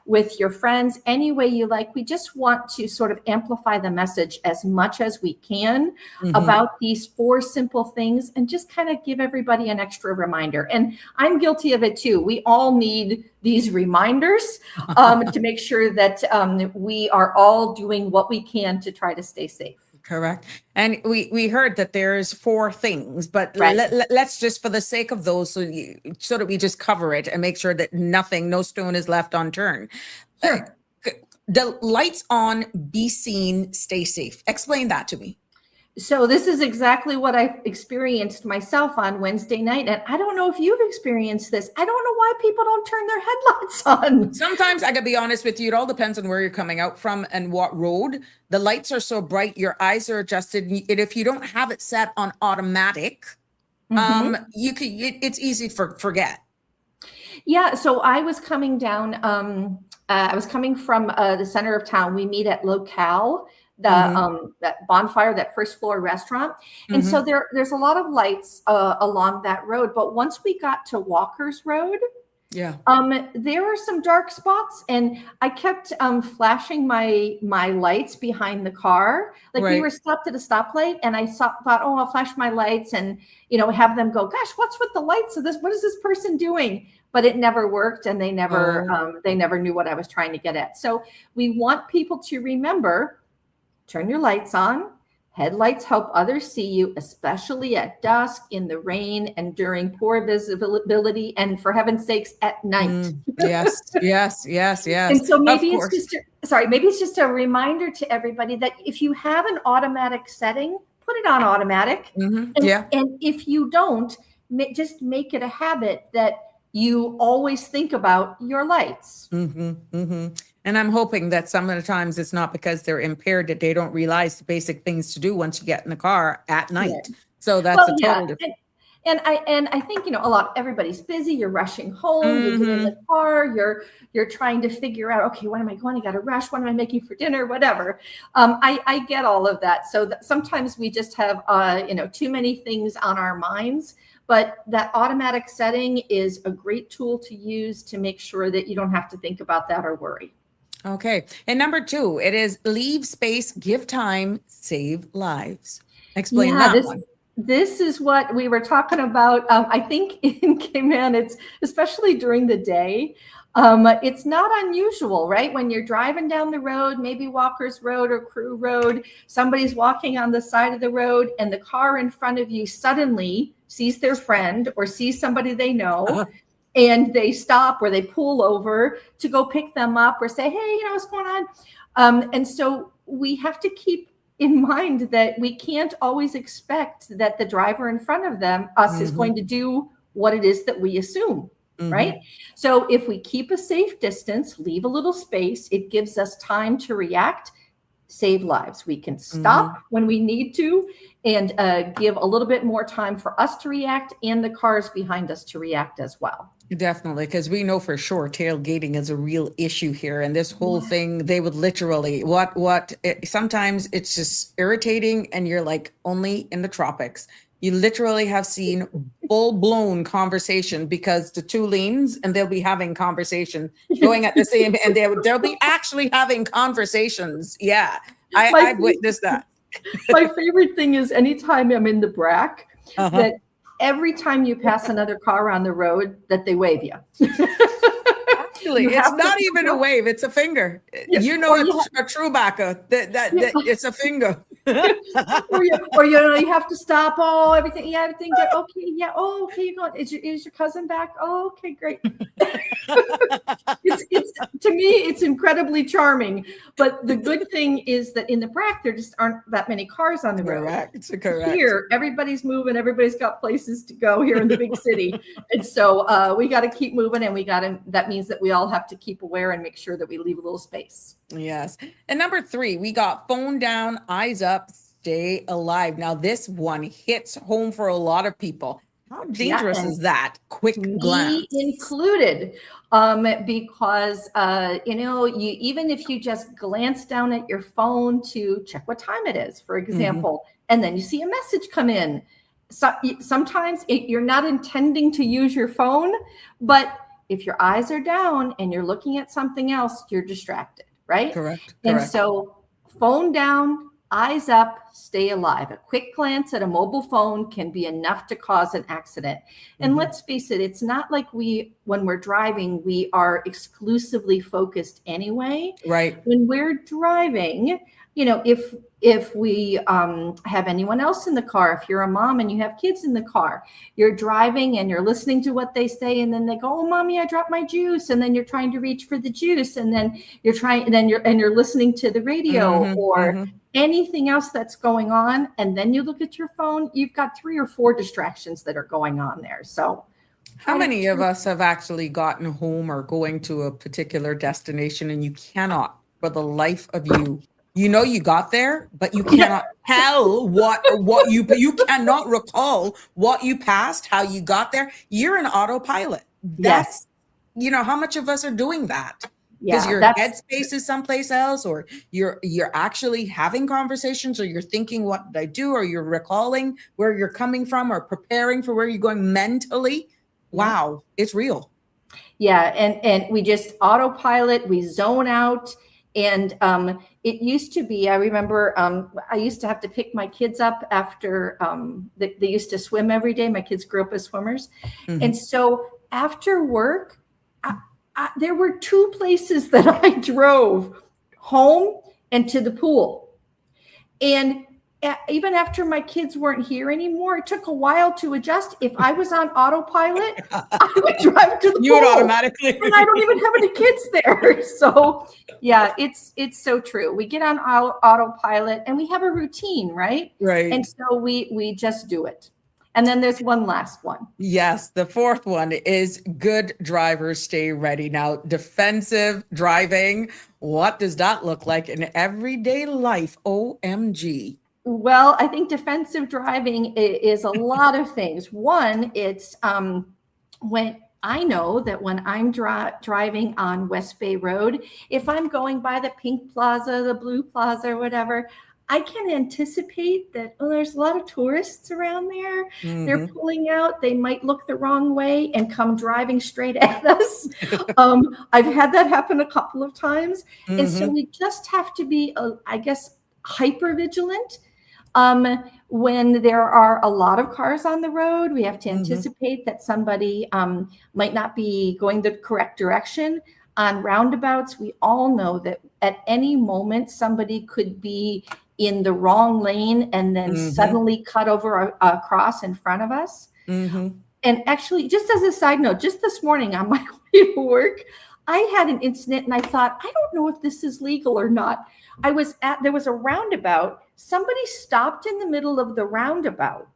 with your friends, any way you like. We just want to sort of amplify the message as much as we can about these 4 simple things and just kind of give everybody an extra reminder. And I'm guilty of it too. We all need these reminders to make sure that we are all doing what we can to try to stay safe. Correct. And we heard that there's 4 things, but right. let's just, for the sake of those, so that we just cover it and make sure that no stone is left unturned. Sure. The lights on, be seen, stay safe. Explain that to me. So this is exactly what I experienced myself on Wednesday night. And I don't know if you've experienced this. I don't know why people don't turn their headlights on. Sometimes I gotta be honest with you, it all depends on where you're coming out from and what road. The lights are so bright, your eyes are adjusted. And if you don't have it set on automatic, you could, it's easy to forget. Yeah. So I was coming down, I was coming from the center of town. We meet at 𝗙𝗥𝗘𝗘, that bonfire, that first floor restaurant. And so there's a lot of lights along that road. But once we got to Walker's Road, there were some dark spots, and I kept flashing my lights behind the car. Like we were stopped at a stoplight, and I thought, oh, I'll flash my lights and, you know, have them go, gosh, what's with the lights of this? What is this person doing? But it never worked, and they never knew what I was trying to get at. So we want people to remember, turn your lights on. Headlights help others see you, especially at dusk, in the rain, and during poor visibility, and for heaven's sakes, at night. Yes. And so maybe it's just a reminder to everybody that if you have an automatic setting, put it on automatic. And if you don't, just make it a habit that you always think about your lights. And I'm hoping that some of the times it's not because they're impaired, that they don't realize the basic things to do once you get in the car at night. So that's a total difference. And I think, you know, everybody's busy. You're rushing home. You get in the car. You're trying to figure out, okay, when am I going? I got to rush. What am I making for dinner? Whatever. I get all of that. So sometimes we just have, too many things on our minds. But that automatic setting is a great tool to use to make sure that you don't have to think about that or worry. Okay. And number 2, it is leave space, give time, save lives. Explain that one. This is what we were talking about. I think in Cayman, it's especially during the day. It's not unusual, right? When you're driving down the road, maybe Walker's Road or Crew Road, somebody's walking on the side of the road, and the car in front of you suddenly sees their friend or sees somebody they know, and they stop or they pull over to go pick them up or say, hey, you know, what's going on? And so we have to keep in mind that we can't always expect that the driver in front of us is going to do what it is that we assume. Right? So if we keep a safe distance, leave a little space, it gives us time to react, save lives. We can stop when we need to, and give a little bit more time for us to react and the cars behind us to react as well. Definitely, because we know for sure tailgating is a real issue here. And this whole thing, they would literally, sometimes it's just irritating, and you're like, only in the tropics. You literally have seen full-blown conversation because the 2 lanes, and they'll be having conversation going at the same, and they'll be actually having conversations. Yeah, I've witnessed that. My favorite thing is anytime I'm in the BRAC, that every time you pass another car on the road, that they wave you. Actually, it's not even a wave; it's a finger. You know, it's a 𝗙𝗥𝗘𝗘. That it's a finger. or you have to stop. Oh, everything. Yeah, everything. Okay. Yeah. Oh, okay. You're going. Is your cousin back? Oh, okay, great. It's to me, it's incredibly charming. But the good thing is that in the BRAC, there just aren't that many cars on the road. Correct. Here, everybody's moving. Everybody's got places to go here in the big city, and so we got to keep moving, and that means that we all have to keep aware and make sure that we leave a little space. Yes. And number 3, we got phone down, eyes up, stay alive. Now this one hits home for a lot of people. How dangerous is that? Quick glance. Me included. Because, even if you just glance down at your phone to check what time it is, for example, and then you see a message come in. So, sometimes you're not intending to use your phone, but if your eyes are down and you're looking at something else, you're distracted, right? Correct. And so phone down, eyes up, stay alive. A quick glance at a mobile phone can be enough to cause an accident. And let's face it, it's not like when we're driving, we are exclusively focused anyway. Right. When we're driving, if we have anyone else in the car, if you're a mom and you have kids in the car, you're driving and you're listening to what they say, and then they go, "Oh, mommy, I dropped my juice," and then you're trying to reach for the juice, and then you're listening to the radio or anything else that's going on, and then you look at your phone, you've got 3 or 4 distractions that are going on there. So how many of us have actually gotten home or going to a particular destination and you cannot, for the life of you, you got there, but you cannot tell what you cannot recall what you passed, how you got there. You're an autopilot. That's, how much of us are doing that? Because your headspace is someplace else, or you're actually having conversations, or you're thinking, what did I do? Or you're recalling where you're coming from, or preparing for where you're going mentally. Wow, it's real. Yeah, and we just autopilot, we zone out. And it used to be, I remember I used to have to pick my kids up after they used to swim every day. My kids grew up as swimmers. And so after work, there were 2 places that I drove, home and to the pool. And even after my kids weren't here anymore, it took a while to adjust. If I was on autopilot, I would drive to the You pool. would automatically. And I don't even have any kids there. So yeah, it's so true. We get on autopilot and we have a routine, right? Right. And so we just do it. And then there's one last one. Yes, the 4th one is good drivers stay ready. Now, defensive driving, what does that look like in everyday life? OMG. Well, I think defensive driving is a lot of things. One, it's when I know that when I'm driving on West Bay Road, if I'm going by the Pink Plaza, the Blue Plaza, or whatever, I can anticipate that, there's a lot of tourists around there. They're pulling out. They might look the wrong way and come driving straight at us. I've had that happen a couple of times. And so we just have to be, I guess, hyper vigilant. When there are a lot of cars on the road, we have to anticipate that somebody might not be going the correct direction. On roundabouts, we all know that at any moment, somebody could be in the wrong lane and then suddenly cut over a cross in front of us. And actually, just as a side note, just this morning on my way to work, I had an incident and I thought, I don't know if this is legal or not. There was a roundabout. Somebody stopped in the middle of the roundabout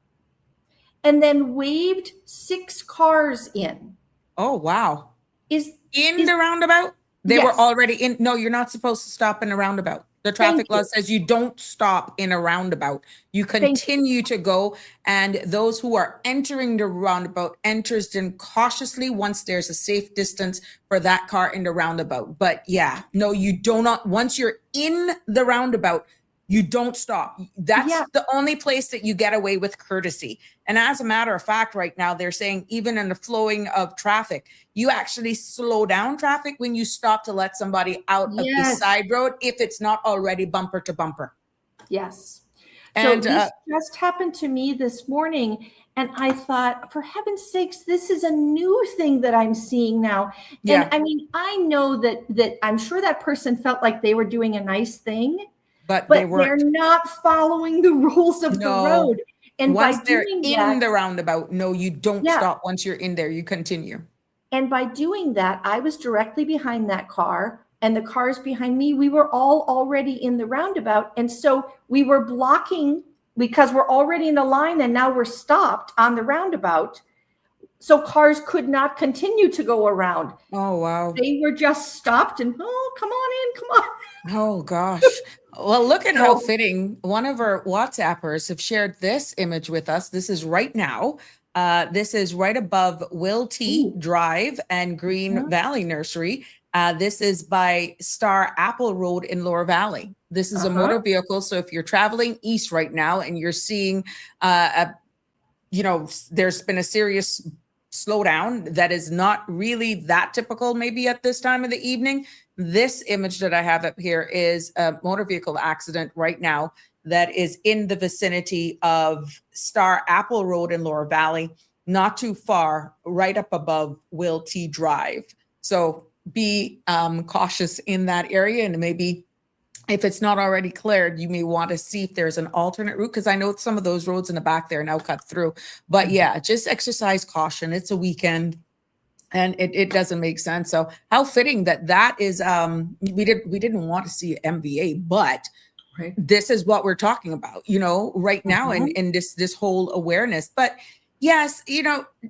and then waved 6 cars in. Oh, wow. Is the roundabout? They Yes. were already in. No, you're not supposed to stop in a roundabout. The traffic law says you don't stop in a roundabout. You continue to go, and those who are entering the roundabout enters in cautiously once there's a safe distance for that car in the roundabout. But yeah, no, you do not. Once you're in the roundabout, you don't stop. That's the only place that you get away with courtesy. And as a matter of fact, right now, they're saying even in the flowing of traffic, you actually slow down traffic when you stop to let somebody out of the side road if it's not already bumper to bumper. Yes. And so this just happened to me this morning. And I thought, for heaven's sakes, this is a new thing that I'm seeing now. And I mean, I know that I'm sure that person felt like they were doing a nice thing. But they're not following the rules of the road. And once by they're doing in the roundabout, no, you don't stop. Once you're in there, you continue. And by doing that, I was directly behind that car, and the cars behind me, we were all already in the roundabout. And so we were blocking because we're already in the line, and now we're stopped on the roundabout. So cars could not continue to go around. Oh, wow. They were just stopped and, oh, come on in, come on. Oh, gosh. Well, look at how fitting. One of our WhatsAppers have shared this image with us. This is right now. This is right above Will-T Drive and Green Valley Nursery. This is by Star Apple Road in Lower Valley. This is a motor vehicle. So if you're traveling east right now and you're seeing, there's been a serious slowdown that is not really that typical maybe at this time of the evening. This image that I have up here is a motor vehicle accident right now that is in the vicinity of Star Apple Road in Lower Valley, not too far, right up above Will-T Drive. So be cautious in that area, and maybe if it's not already cleared, you may want to see if there's an alternate route, because I know some of those roads in the back there are now cut through. But yeah, just exercise caution. It's a weekend and it doesn't make sense. So how fitting that is, we didn't want to see MVA, but Right. this is what we're talking about, right now in this whole awareness. But yes,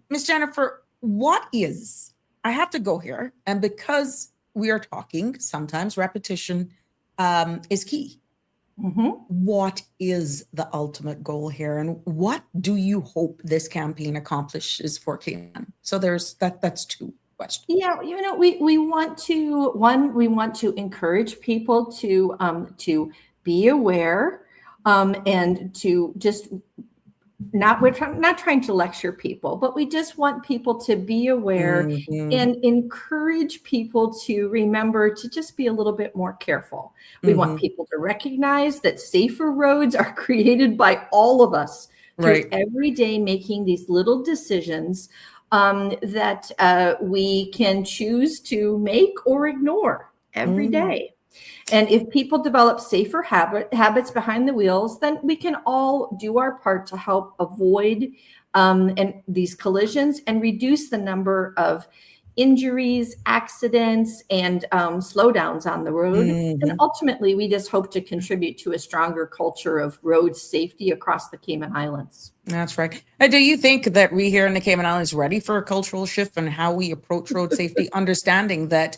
Miss Jennifer, I have to go here. And because we are talking, sometimes repetition is key. What is the ultimate goal here, and what do you hope this campaign accomplishes for Cayman? So that's two questions. Yeah, we want to encourage people to be aware, and to just we're not trying to lecture people, but we just want people to be aware and encourage people to remember to just be a little bit more careful. We want people to recognize that safer roads are created by all of us through every day, making these little decisions that we can choose to make or ignore every day. And if people develop safer habits behind the wheels, then we can all do our part to help avoid and these collisions and reduce the number of injuries, accidents, and slowdowns on the road. And ultimately, we just hope to contribute to a stronger culture of road safety across the Cayman Islands. That's right. Do you think that we here in the Cayman Islands ready for a cultural shift in how we approach road safety, understanding that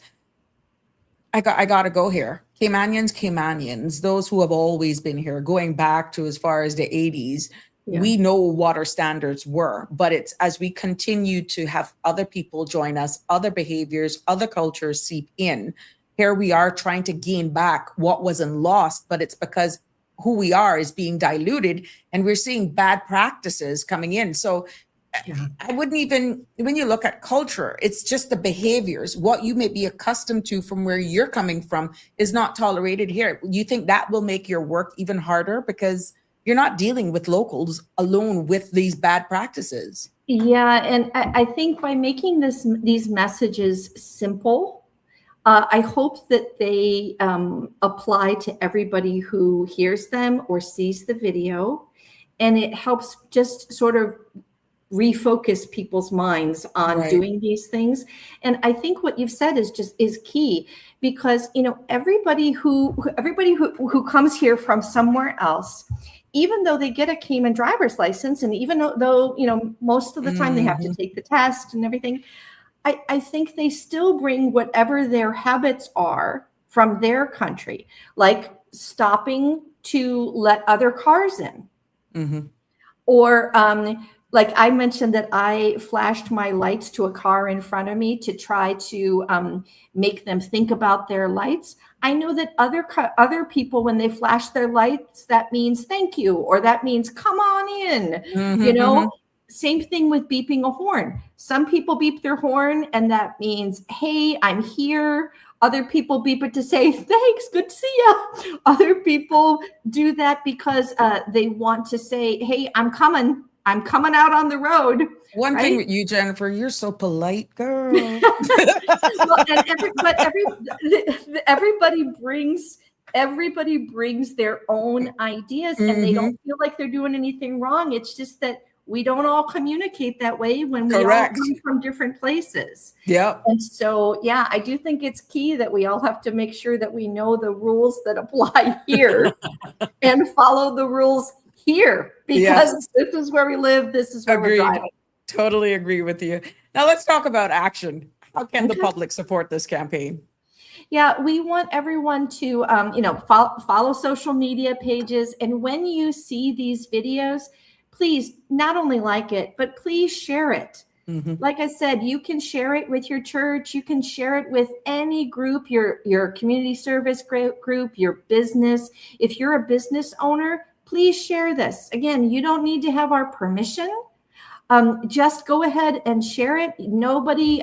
I got to go here. Caymanians, those who have always been here, going back to as far as the 80s, we know what our standards were. But it's as we continue to have other people join us, other behaviors, other cultures seep in. Here we are trying to gain back what wasn't lost, but it's because who we are is being diluted and we're seeing bad practices coming in. So I wouldn't even, when you look at culture, it's just the behaviors. What you may be accustomed to from where you're coming from is not tolerated here. You think that will make your work even harder because you're not dealing with locals alone with these bad practices. Yeah, and I think by making these messages simple, I hope that they apply to everybody who hears them or sees the video, and it helps just sort of refocus people's minds on doing these things. And I think what you've said is key, because everybody who comes here from somewhere else, even though they get a Cayman driver's license, and even though most of the time they have to take the test and everything, I think they still bring whatever their habits are from their country, like stopping to let other cars in, or like I mentioned that I flashed my lights to a car in front of me to try to make them think about their lights. I know that other people, when they flash their lights, that means thank you, or that means come on in, Same thing with beeping a horn. Some people beep their horn and that means, hey, I'm here. Other people beep it to say, thanks, good to see you. Other people do that because they want to say, hey, I'm coming out on the road. One thing with you, Jennifer, you're so polite, girl. Well, and everybody brings their own ideas, and they don't feel like they're doing anything wrong. It's just that we don't all communicate that way when we all come from different places. Yep. And so, yeah, I do think it's key that we all have to make sure that we know the rules that apply here and follow the rules here, because this is where we live. This is where we're driving. Totally agree with you. Now let's talk about action. How can the public support this campaign? Yeah, we want everyone to, follow social media pages. And when you see these videos, please not only like it, but please share it. Like I said, you can share it with your church. You can share it with any group, your community service group, your business. If you're a business owner, please share this. Again, you don't need to have our permission. Just go ahead and share it. Nobody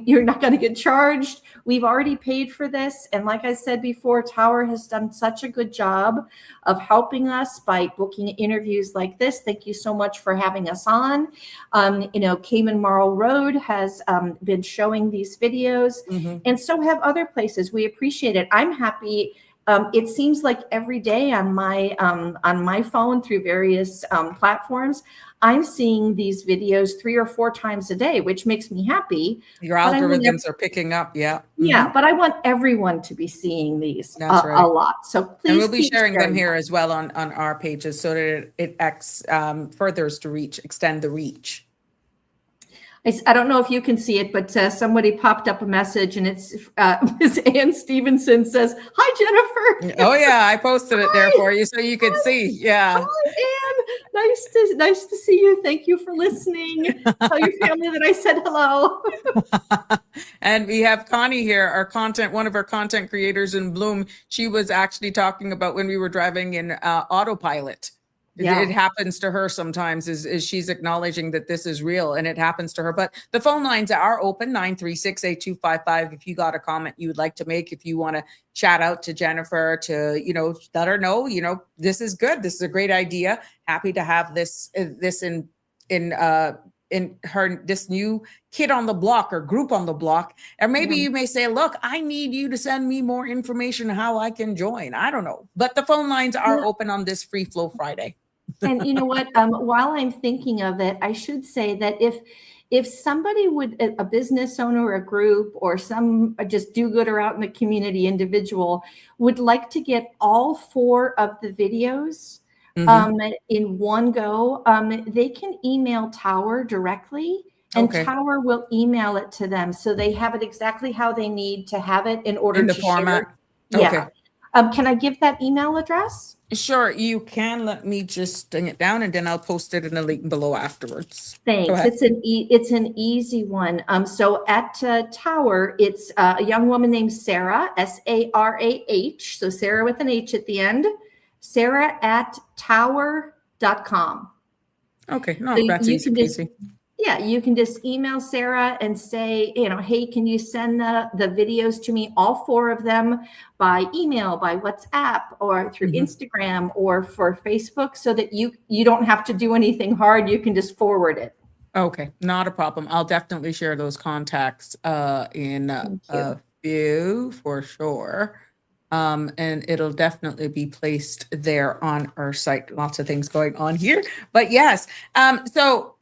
you're not going to get charged. We've already paid for this. And like I said before, Tower has done such a good job of helping us by booking interviews like this. Thank you so much for having us on. Cayman Marl Road has been showing these videos, and so have other places. We appreciate it. I'm happy It seems like every day on my phone through various platforms, I'm seeing these videos 3 or 4 times a day, which makes me happy. Your But algorithms are picking up. Yeah. yeah, but I want everyone to be seeing these That's a right. lot. So please, And we'll be keep sharing them here as well on our pages so that it furthers to extend the reach. I don't know if you can see it, but somebody popped up a message, and it's Ms. Ann Stevenson says, "Hi, Jennifer." Oh yeah, I posted it there for you so you could see. Yeah. Hi, Ann. Nice to see you. Thank you for listening. Tell your family that I said hello. And we have Connie here, one of our content creators in Bloom. She was actually talking about when we were driving in autopilot. Yeah. It happens to her sometimes is she's acknowledging that this is real and it happens to her. But the phone lines are open, 936-8255. If you got a comment you would like to make, if you want to chat out to Jennifer to, let her know, this is good. This is a great idea. Happy to have this in her, this new kid on the block or group on the block. And maybe you may say, look, I need you to send me more information how I can join. I don't know. But the phone lines are open on this Free Flow Friday. And you know what? While I'm thinking of it, I should say that if somebody would, a business owner or a group or some just do-gooder out in the community individual would like to get all 4 of the videos in one go, they can email Tower directly, and Tower will email it to them. So they have it exactly how they need to have it in order to format. Share. Yeah. Can I give that email address? Sure, you can. Let me just bring it down and then I'll post it in a link below afterwards. Thanks. It's an easy one. So at Tower, it's a young woman named Sarah, Sarah. So Sarah with an H at the end. Sarah at 𝗙𝗥𝗘𝗘.com. Okay, no, so that's easy. Yeah, you can just email Sarah and say, hey, can you send the videos to me, all 4 of them, by email, by WhatsApp, or through Instagram, or for Facebook, so that you don't have to do anything hard. You can just forward it. Okay, not a problem. I'll definitely share those contacts in a few for sure. And it'll definitely be placed there on our site. Lots of things going on here, but yes. So,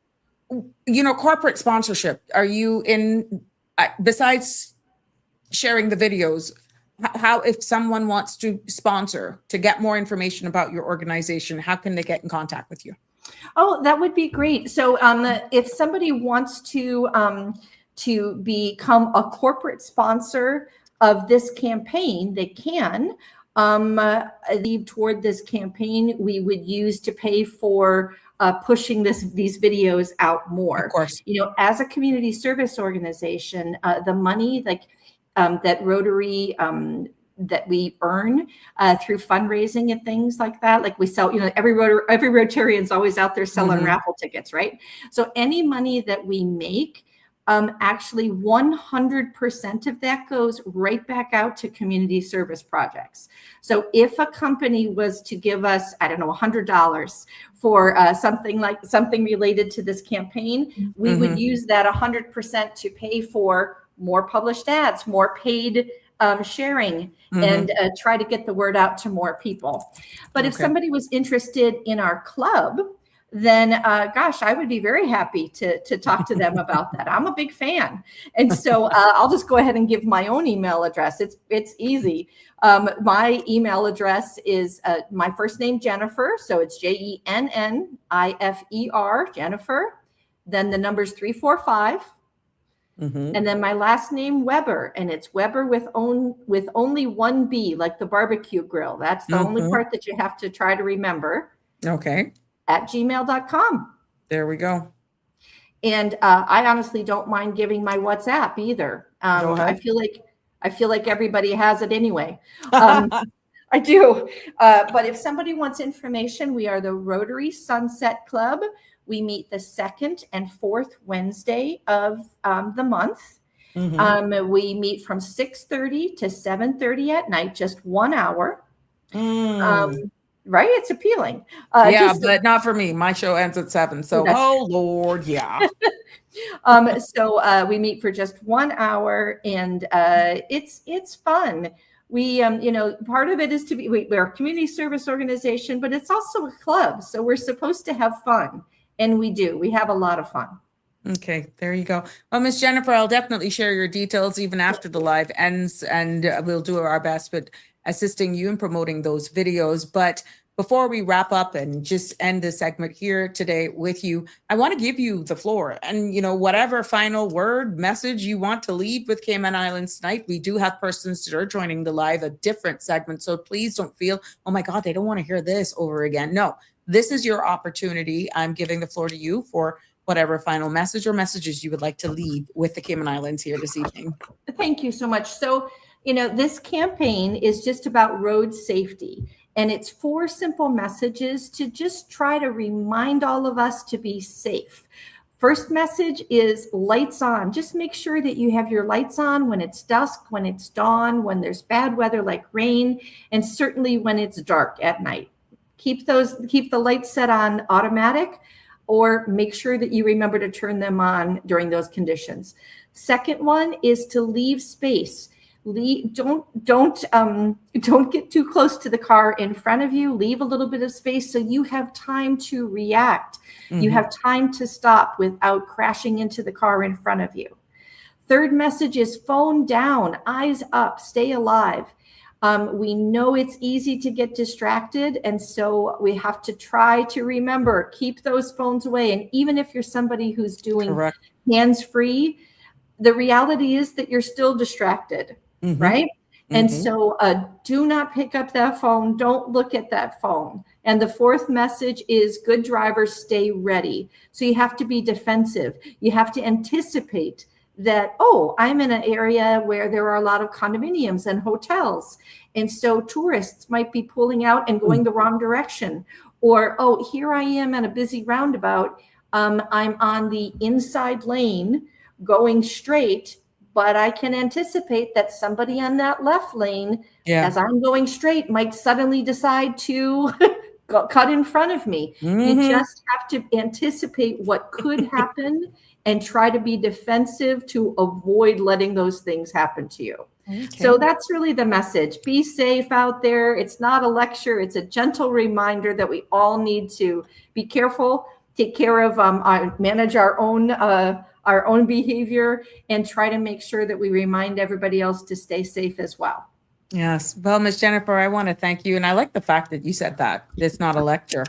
corporate sponsorship, are you in, besides sharing the videos, how, if someone wants to sponsor, to get more information about your organization, how can they get in contact with you? Oh, that would be great. So if somebody wants to become a corporate sponsor of this campaign, they can leave toward this campaign we would use to pay for pushing these videos out more. Of course. As a community service organization, the money that Rotary that we earn through fundraising and things like that, like we sell, every Rotarian's always out there selling raffle tickets, right? So any money that we make, actually 100% of that goes right back out to community service projects. So if a company was to give us, I don't know, $100 for something related to this campaign, we would use that 100% to pay for more published ads, more paid sharing, and try to get the word out to more people. But if somebody was interested in our club, then gosh, I would be very happy to talk to them about that. I'm a big fan. And so I'll just go ahead and give my own email address. It's easy. My email address is my first name, Jennifer. So it's JENNIFER, Jennifer. Then the number's 345. And then my last name, Weber, and it's Weber with only one B, like the barbecue grill. That's the only part that you have to try to remember. Okay. At gmail.com. There we go. And I honestly don't mind giving my WhatsApp either. I feel like everybody has it anyway. I do. But if somebody wants information, we are the Rotary Sunset Club. We meet the 2nd and 4th Wednesday of the month. We meet from 6:30 to 7:30 at night, just 1 hour. Right? It's appealing. But not for me. My show ends at 7. So, oh Lord, yeah. So we meet for just 1 hour, and it's fun. We, part of it is we're a community service organization, but it's also a club. So we're supposed to have fun. And we do. We have a lot of fun. Okay, there you go. Well, Miss Jennifer, I'll definitely share your details even after the live ends, and we'll do our best with assisting you in promoting those videos. But before we wrap up and just end this segment here today with you, I want to give you the floor. And, whatever final word, message you want to leave with Cayman Islands tonight. We do have persons that are joining the live, a different segment. So please don't feel, oh my God, they don't want to hear this over again. No, this is your opportunity. I'm giving the floor to you for whatever final message or messages you would like to leave with the Cayman Islands here this evening. Thank you so much. So, this campaign is just about road safety. And it's 4 simple messages to just try to remind all of us to be safe. First message is lights on. Just make sure that you have your lights on when it's dusk, when it's dawn, when there's bad weather like rain, and certainly when it's dark at night. Keep the lights set on automatic, or make sure that you remember to turn them on during those conditions. Second one is to leave space. Don't get too close to the car in front of you. Leave a little bit of space so you have time to react. Mm-hmm. You have time to stop without crashing into the car in front of you. Third message is phone down, eyes up, stay alive. We know it's easy to get distracted, and so we have to try to remember, keep those phones away. And even if you're somebody who's doing hands-free, the reality is that you're still distracted. Mm-hmm. Right? Mm-hmm. And so do not pick up that phone. Don't look at that phone. And the fourth message is good drivers stay ready. So you have to be defensive. You have to anticipate that, I'm in an area where there are a lot of condominiums and hotels. And so tourists might be pulling out and going the wrong direction. Or, here I am at a busy roundabout. I'm on the inside lane going straight, but I can anticipate that somebody on that left lane, as I'm going straight, might suddenly decide to cut in front of me. Mm-hmm. You just have to anticipate what could happen and try to be defensive to avoid letting those things happen to you. Okay. So that's really the message. Be safe out there. It's not a lecture. It's a gentle reminder that we all need to be careful, take care of, manage our own behavior, and try to make sure that we remind everybody else to stay safe as well. Yes. Well, Ms. Jennifer, I want to thank you. And I like the fact that you said that. It's not a lecture.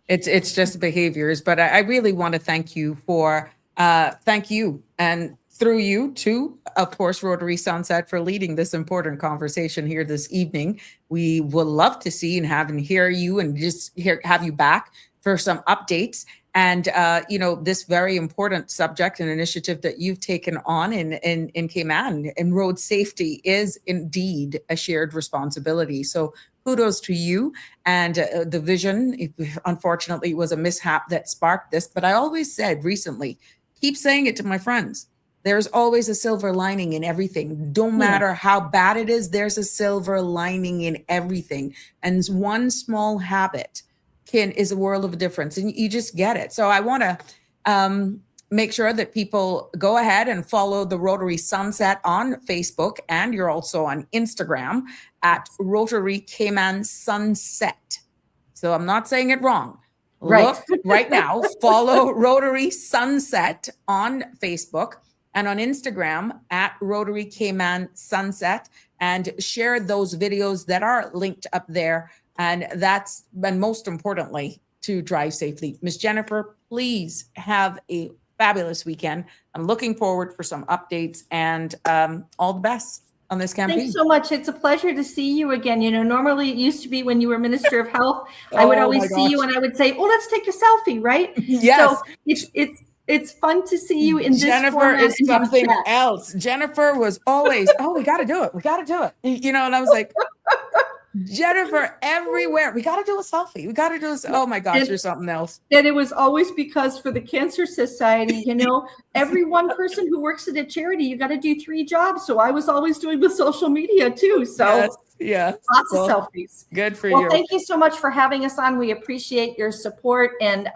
It's just behaviors. But I really want to thank you for, thank you. And through you to, of course, Rotary Sunset for leading this important conversation here this evening. We would love to see and hear you and just have you back for some updates. And, this very important subject and initiative that you've taken on in Cayman, and road safety is indeed a shared responsibility. So kudos to you and the vision. Unfortunately, it was a mishap that sparked this. But I always said recently, keep saying it to my friends. There's always a silver lining in everything. Don't matter how bad it is, there's a silver lining in everything. And one small habit is a world of difference, and you just get it. So I want to make sure that people go ahead and follow the Rotary Sunset on Facebook, and you're also on Instagram at Rotary Cayman Sunset. So I'm not saying it wrong. Right. Look right now, follow Rotary Sunset on Facebook and on Instagram at Rotary Cayman Sunset, and share those videos that are linked up there. And most importantly, to drive safely. Ms. Jennifer, please have a fabulous weekend. I'm looking forward for some updates, and all the best on this campaign. Thanks so much. It's a pleasure to see you again. Normally it used to be when you were Minister of Health, I would always see you and I would say, let's take a selfie, right? Yes. So it's fun to see you in this Jennifer is something else. Jennifer was always, we got to do it. We got to do it. And I was like, Jennifer, everywhere. We got to do a selfie. We got to do oh my gosh, you're something else. And it was always because for the Cancer Society, every one person who works at a charity, you got to do 3 jobs. So I was always doing the social media too. So yes. Lots of selfies. Good for you. Thank you so much for having us on. We appreciate your support. And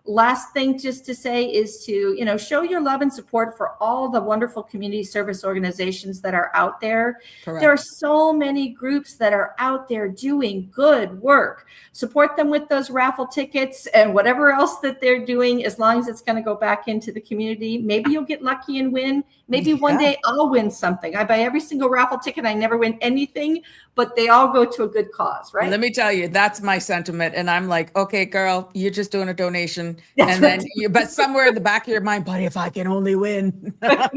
last thing just to say is to, show your love and support for all the wonderful community service organizations that are out there. Correct. There are so many groups that are out there doing good work. Support them with those raffle tickets and whatever else that they're doing, as long as it's going to go back into the community. Maybe you'll get lucky and win. Maybe one day I'll win something. I buy every single raffle ticket. I never win anything, but they all go to a good cause, right? Let me tell you, that's my sentiment. And I'm like, okay, girl, you're just doing a donation. That's and then right. but somewhere in the back of your mind, but if I can only win. I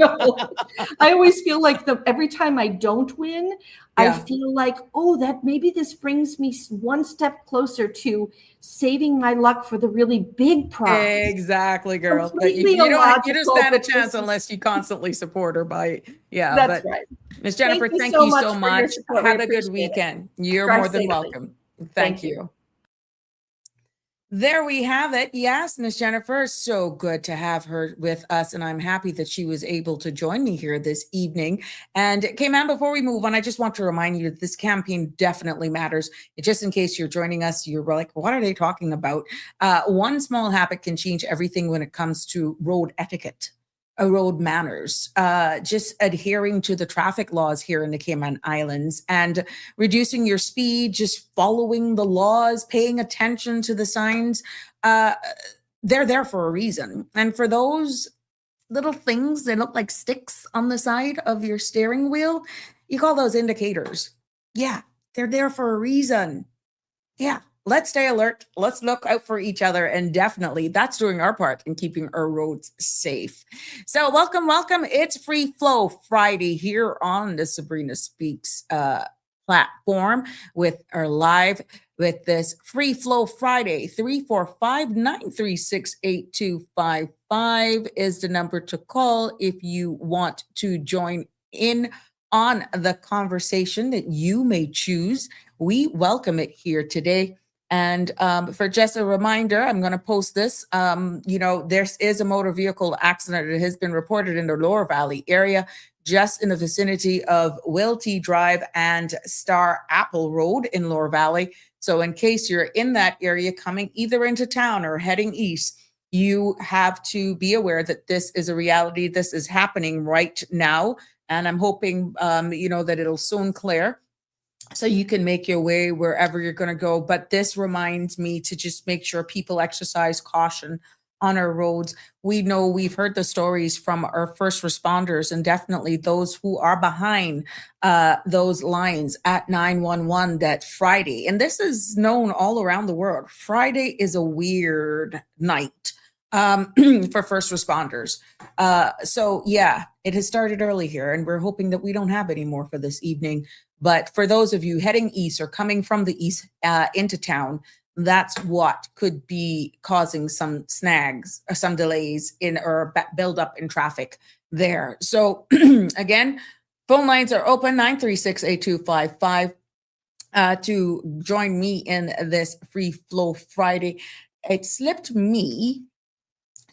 always feel like every time I don't win, I feel like, oh, that maybe this brings me one step closer to saving my luck for the really big prize. Exactly, girl. Completely You don't stand a illogical, chance unless you constantly support her by, That's right. Ms. Jennifer, thank you so much. Have a good weekend. You're more than welcome. Thank you. There we have it. Yes, Ms. Jennifer, so good to have her with us. And I'm happy that she was able to join me here this evening. And K-Man, before we move on, I just want to remind you that this campaign definitely matters. Just in case you're joining us, you're like, what are they talking about? One small habit can change everything when it comes to road etiquette. Road manners, just adhering to the traffic laws here in the Cayman Islands and reducing your speed, just following the laws, paying attention to the signs. They're there for a reason. And for those little things that look like sticks on the side of your steering wheel, you call those indicators. Yeah, they're there for a reason. Yeah. Let's stay alert. Let's look out for each other. And definitely that's doing our part in keeping our roads safe. So welcome. It's Free Flow Friday here on the Sabrina Speaks platform with our live with this Free Flow Friday. 345-936-8255 is the number to call if you want to join in on the conversation that you may choose. We welcome it here today. And for just a reminder, I'm going to post this. There is a motor vehicle accident that has been reported in the Lower Valley area, just in the vicinity of Wilty Drive and Star Apple Road in Lower Valley. So in case you're in that area coming either into town or heading east, you have to be aware that this is a reality. This is happening right now. And I'm hoping, that it'll soon clear, so you can make your way wherever you're going to go. But this reminds me to just make sure people exercise caution on our roads. We know we've heard the stories from our first responders and definitely those who are behind those lines at 911 that Friday, and this is known all around the world, Friday is a weird night for first responders. So yeah, it has started early here and we're hoping that we don't have any more for this evening. But for those of you heading east or coming from the east into town, that's what could be causing some snags or some delays in or build up in traffic there. So again, phone lines are open 936-8255 to join me in this Free Flow Friday. It slipped me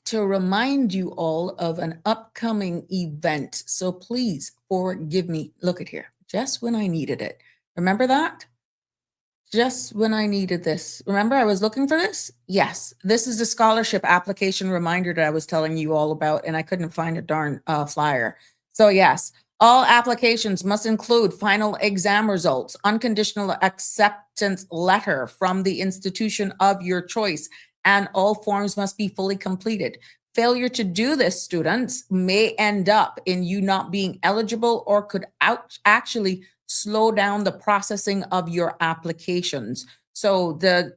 to remind you all of an upcoming event. So please forgive me. Look at here. Just when I needed it. Remember that? Just when I needed this. Remember I was looking for this? Yes. This is the scholarship application reminder that I was telling you all about, and I couldn't find a darn flyer. So yes, all applications must include final exam results, unconditional acceptance letter from the institution of your choice, and all forms must be fully completed. Failure to do this, students, may end up in you not being eligible or could actually slow down the processing of your applications. So the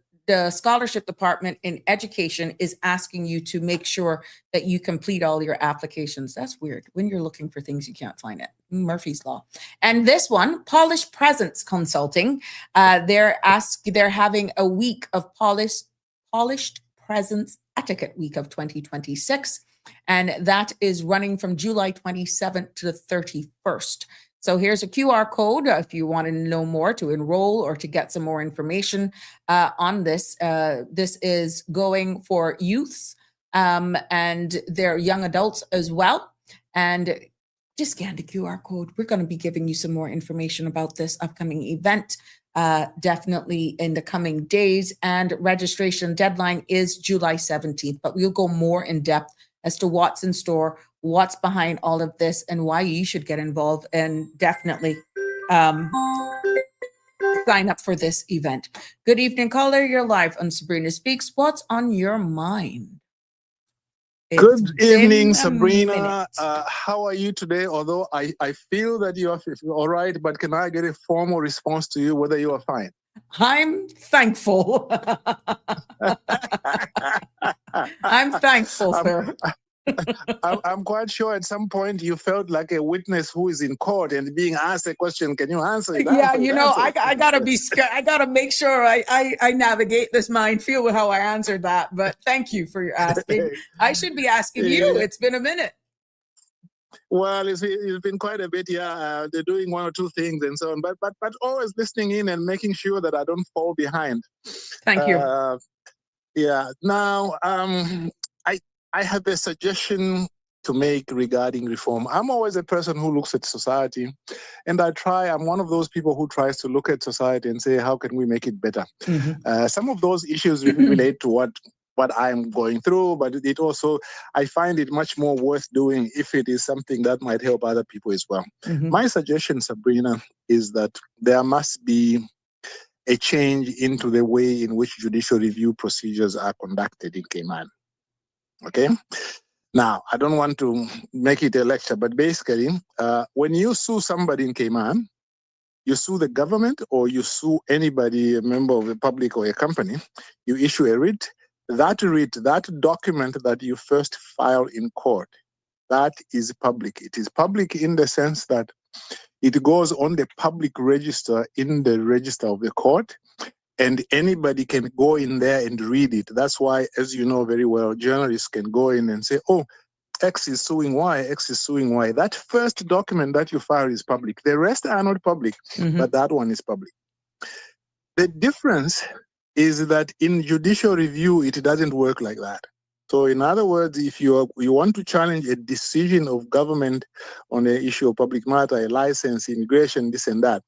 scholarship department in education is asking you to make sure that you complete all your applications. That's weird. When you're looking for things, you can't find it. Murphy's Law. And this one, Polished Presence Consulting, they're having a week of Polished Presence Etiquette Week of 2026. And that is running from July 27th to the 31st. So here's a QR code if you want to know more, to enroll or to get some more information on this. This is going for youths and their young adults as well. And just scan the QR code. We're going to be giving you some more information about this upcoming event definitely in the coming days. And registration deadline is July 17th, but we'll go more in depth as to what's in store, what's behind all of this, and why you should get involved and definitely sign up for this event. Good evening, caller. You're live on Sabrina Speaks. What's on your mind? Good evening, been a Sabrina. minute. How are you today? Although I feel that you are all right, but can I get a formal response to you whether you are fine? I'm thankful. I'm thankful, sir. I'm quite sure at some point you felt like a witness who is in court and being asked a question. Can you answer it? Yeah, Answer it, you know, answer it. I gotta be scared. I gotta make sure I navigate this minefield with how I answered that. But thank you for your asking. I should be asking you. It's been a minute. Well, it's been quite a bit. Yeah, they're doing one or two things and so on, but always listening in and making sure that I don't fall behind. Thank you. Yeah. Now, I have a suggestion to make regarding reform. I'm always a person who looks at society, and I'm one of those people who tries to look at society and say, how can we make it better? Mm-hmm. Some of those issues relate to what I'm going through, but it also, I find it much more worth doing if it is something that might help other people as well. Mm-hmm. My suggestion, Sabrina, is that there must be a change into the way in which judicial review procedures are conducted in Cayman. Okay? Now, I don't want to make it a lecture, but basically, when you sue somebody in Cayman, you sue the government or you sue anybody, a member of the public or a company, you issue a writ. That writ, that document that you first file in court, that is public. It is public in the sense that it goes on the public register in the register of the court, and anybody can go in there and read it. That's why, as you know very well, journalists can go in and say, oh, X is suing Y, X is suing Y. That first document that you file is public. The rest are not public, but that one is public. The difference is that in judicial review, it doesn't work like that. So in other words, if you want to challenge a decision of government on an issue of public matter, a license, immigration, this and that,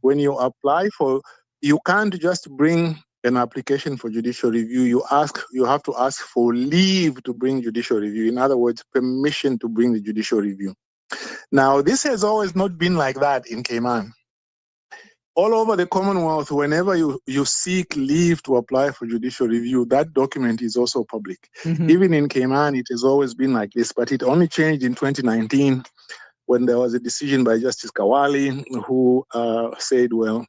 when you apply for, you can't just bring an application for judicial review. You have to ask for leave to bring judicial review. In other words, permission to bring the judicial review. Now, this has always not been like that in Cayman. All over the Commonwealth, whenever you seek leave to apply for judicial review, that document is also public. Even in Cayman, it has always been like this, but it only changed in 2019 when there was a decision by Justice 𝗙𝗪𝗪, who said, well,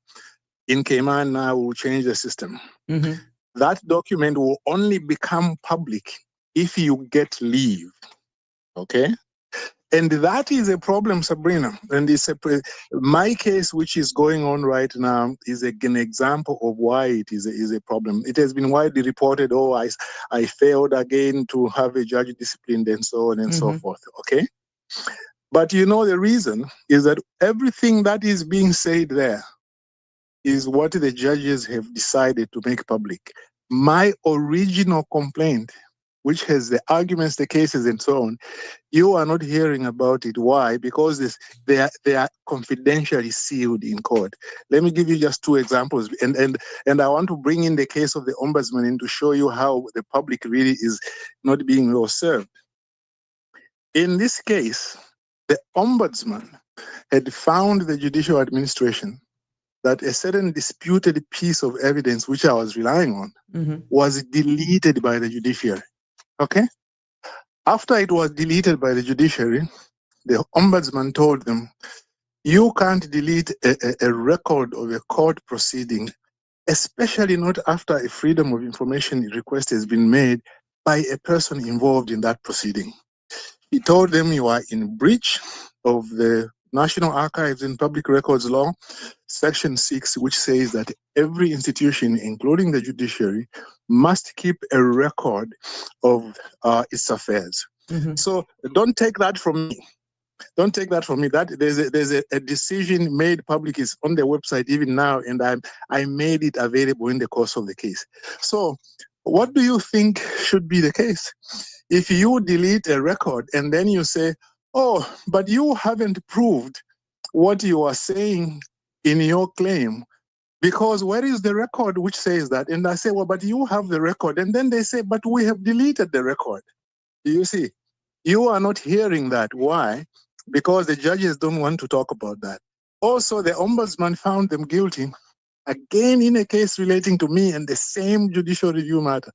in Cayman now we'll change the system. That document will only become public if you get leave, okay? And that is a problem, Sabrina. And my case, which is going on right now, is an example of why it is a problem. It has been widely reported, oh, I failed again to have a judge disciplined and so on and so forth, okay? But you know, the reason is that everything that is being said there is what the judges have decided to make public. My original complaint, which has the arguments, the cases, and so on, you are not hearing about it. Why? Because they are confidentially sealed in court. Let me give you just two examples, and I want to bring in the case of the ombudsman and to show you how the public really is not being well served. In this case, the ombudsman had found the judicial administration that a certain disputed piece of evidence, which I was relying on, was deleted by the judiciary. Okay? After it was deleted by the judiciary, the ombudsman told them, you can't delete a record of a court proceeding, especially not after a freedom of information request has been made by a person involved in that proceeding. He told them you are in breach of the National Archives and Public Records Law, Section 6, which says that every institution, including the judiciary, must keep a record of its affairs. So don't take that from me. Don't take that from me. That there's a decision made public, is on the website even now, and I made it available in the course of the case. So what do you think should be the case? If you delete a record and then you say, oh, but you haven't proved what you are saying in your claim, Because where is the record which says that? And I say, well, but you have the record. And then they say, but we have deleted the record. You see, you are not hearing that. Why? Because the judges don't want to talk about that. Also, the ombudsman found them guilty, again in a case relating to me and the same judicial review matter.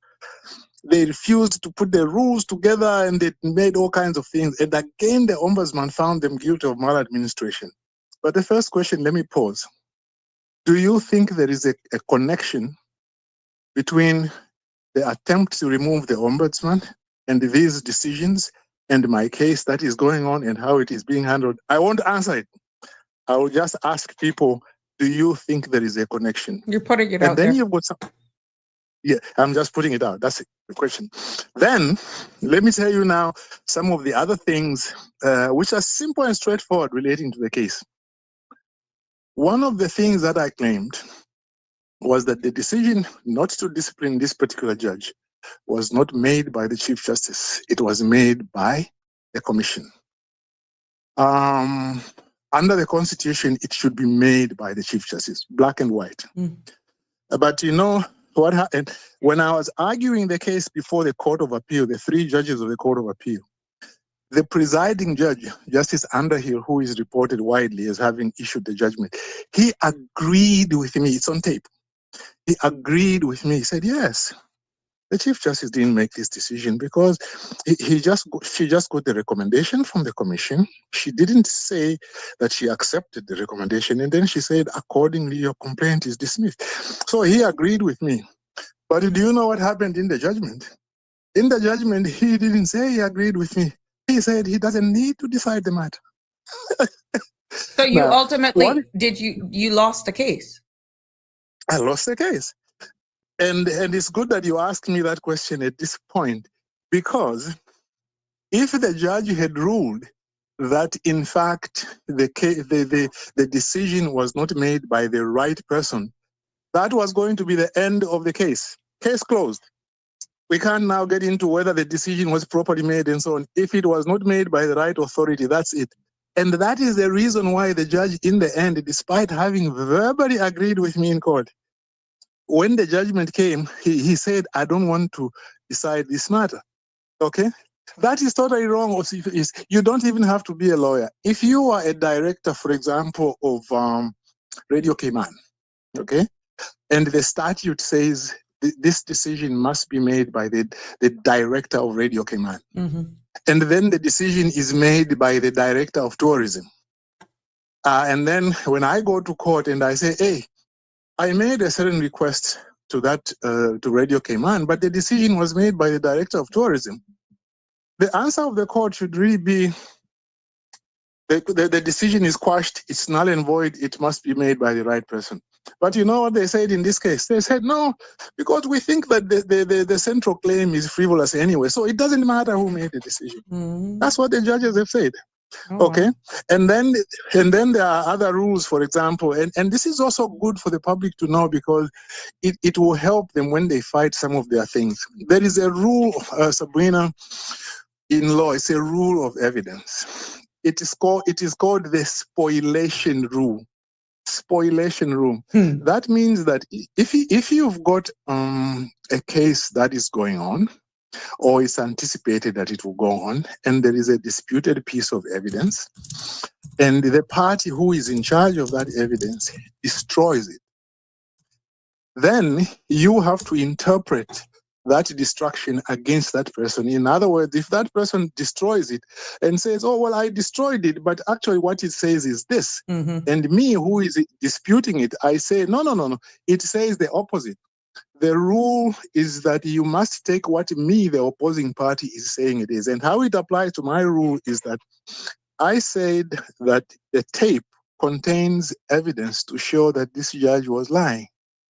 They refused to put the rules together and they made all kinds of things. And again, the ombudsman found them guilty of maladministration. But the first question, let me pause. Do you think there is a connection between the attempt to remove the ombudsman and these decisions and my case that is going on and how it is being handled? I won't answer it. I will just ask people, do you think there is a connection? You're putting it and out then there. You've got some. Yeah, I'm just putting it out. That's the question. Then, let me tell you now some of the other things which are simple and straightforward relating to the case. One of the things that I claimed was that the decision not to discipline this particular judge was not made by the Chief Justice. It was made by the Commission. Under the Constitution, it should be made by the Chief Justice, black and white. But you know what happened? When I was arguing the case before the Court of Appeal, the three judges of the Court of Appeal, the presiding judge, Justice Underhill, who is reported widely as having issued the judgment, he agreed with me. It's on tape. He agreed with me. He said, yes, the Chief Justice didn't make this decision because she just got the recommendation from the Commission. She didn't say that she accepted the recommendation. And then she said, accordingly, your complaint is dismissed. So he agreed with me. But do you know what happened in the judgment? In the judgment, he didn't say he agreed with me. He said he doesn't need to decide the matter. So you Now, ultimately, you lost the case? I lost the case. And it's good that you asked me that question at this point, because if the judge had ruled that, in fact, the decision was not made by the right person, that was going to be the end of the case. Case closed. We can't now get into whether the decision was properly made and so on. If it was not made by the right authority, that's it. And that is the reason why the judge, in the end, despite having verbally agreed with me in court, when the judgment came, he said, I don't want to decide this matter. Okay? That is totally wrong. You don't even have to be a lawyer. If you are a director, for example, of Radio Cayman, okay, and the statute says this decision must be made by the director of Radio Cayman, and then the decision is made by the director of tourism. And then when I go to court and I say, hey, I made a certain request to Radio Cayman, but the decision was made by the director of tourism. The answer of the court should really be, the decision is quashed, it's null and void, it must be made by the right person. But you know what they said in this case? They said, no, because we think that the central claim is frivolous anyway, so it doesn't matter who made the decision. That's what the judges have said. Okay, and then there are other rules, for example, and this is also good for the public to know because it will help them when they fight some of their things. There is a rule, Sabrina, in law. It's a rule of evidence. It is called the spoliation rule. Spoliation rule. That means that if you've got a case that is going on, or it's anticipated that it will go on, and there is a disputed piece of evidence, and the party who is in charge of that evidence destroys it, then you have to interpret that destruction against that person. In other words, if that person destroys it and says, oh, well, I destroyed it, but actually what it says is this, and me who is disputing it, I say, no, it says the opposite. The rule is that you must take what me, the opposing party, is saying it is. And how it applies to my rule is that I said that the tape contains evidence to show that this judge was lying.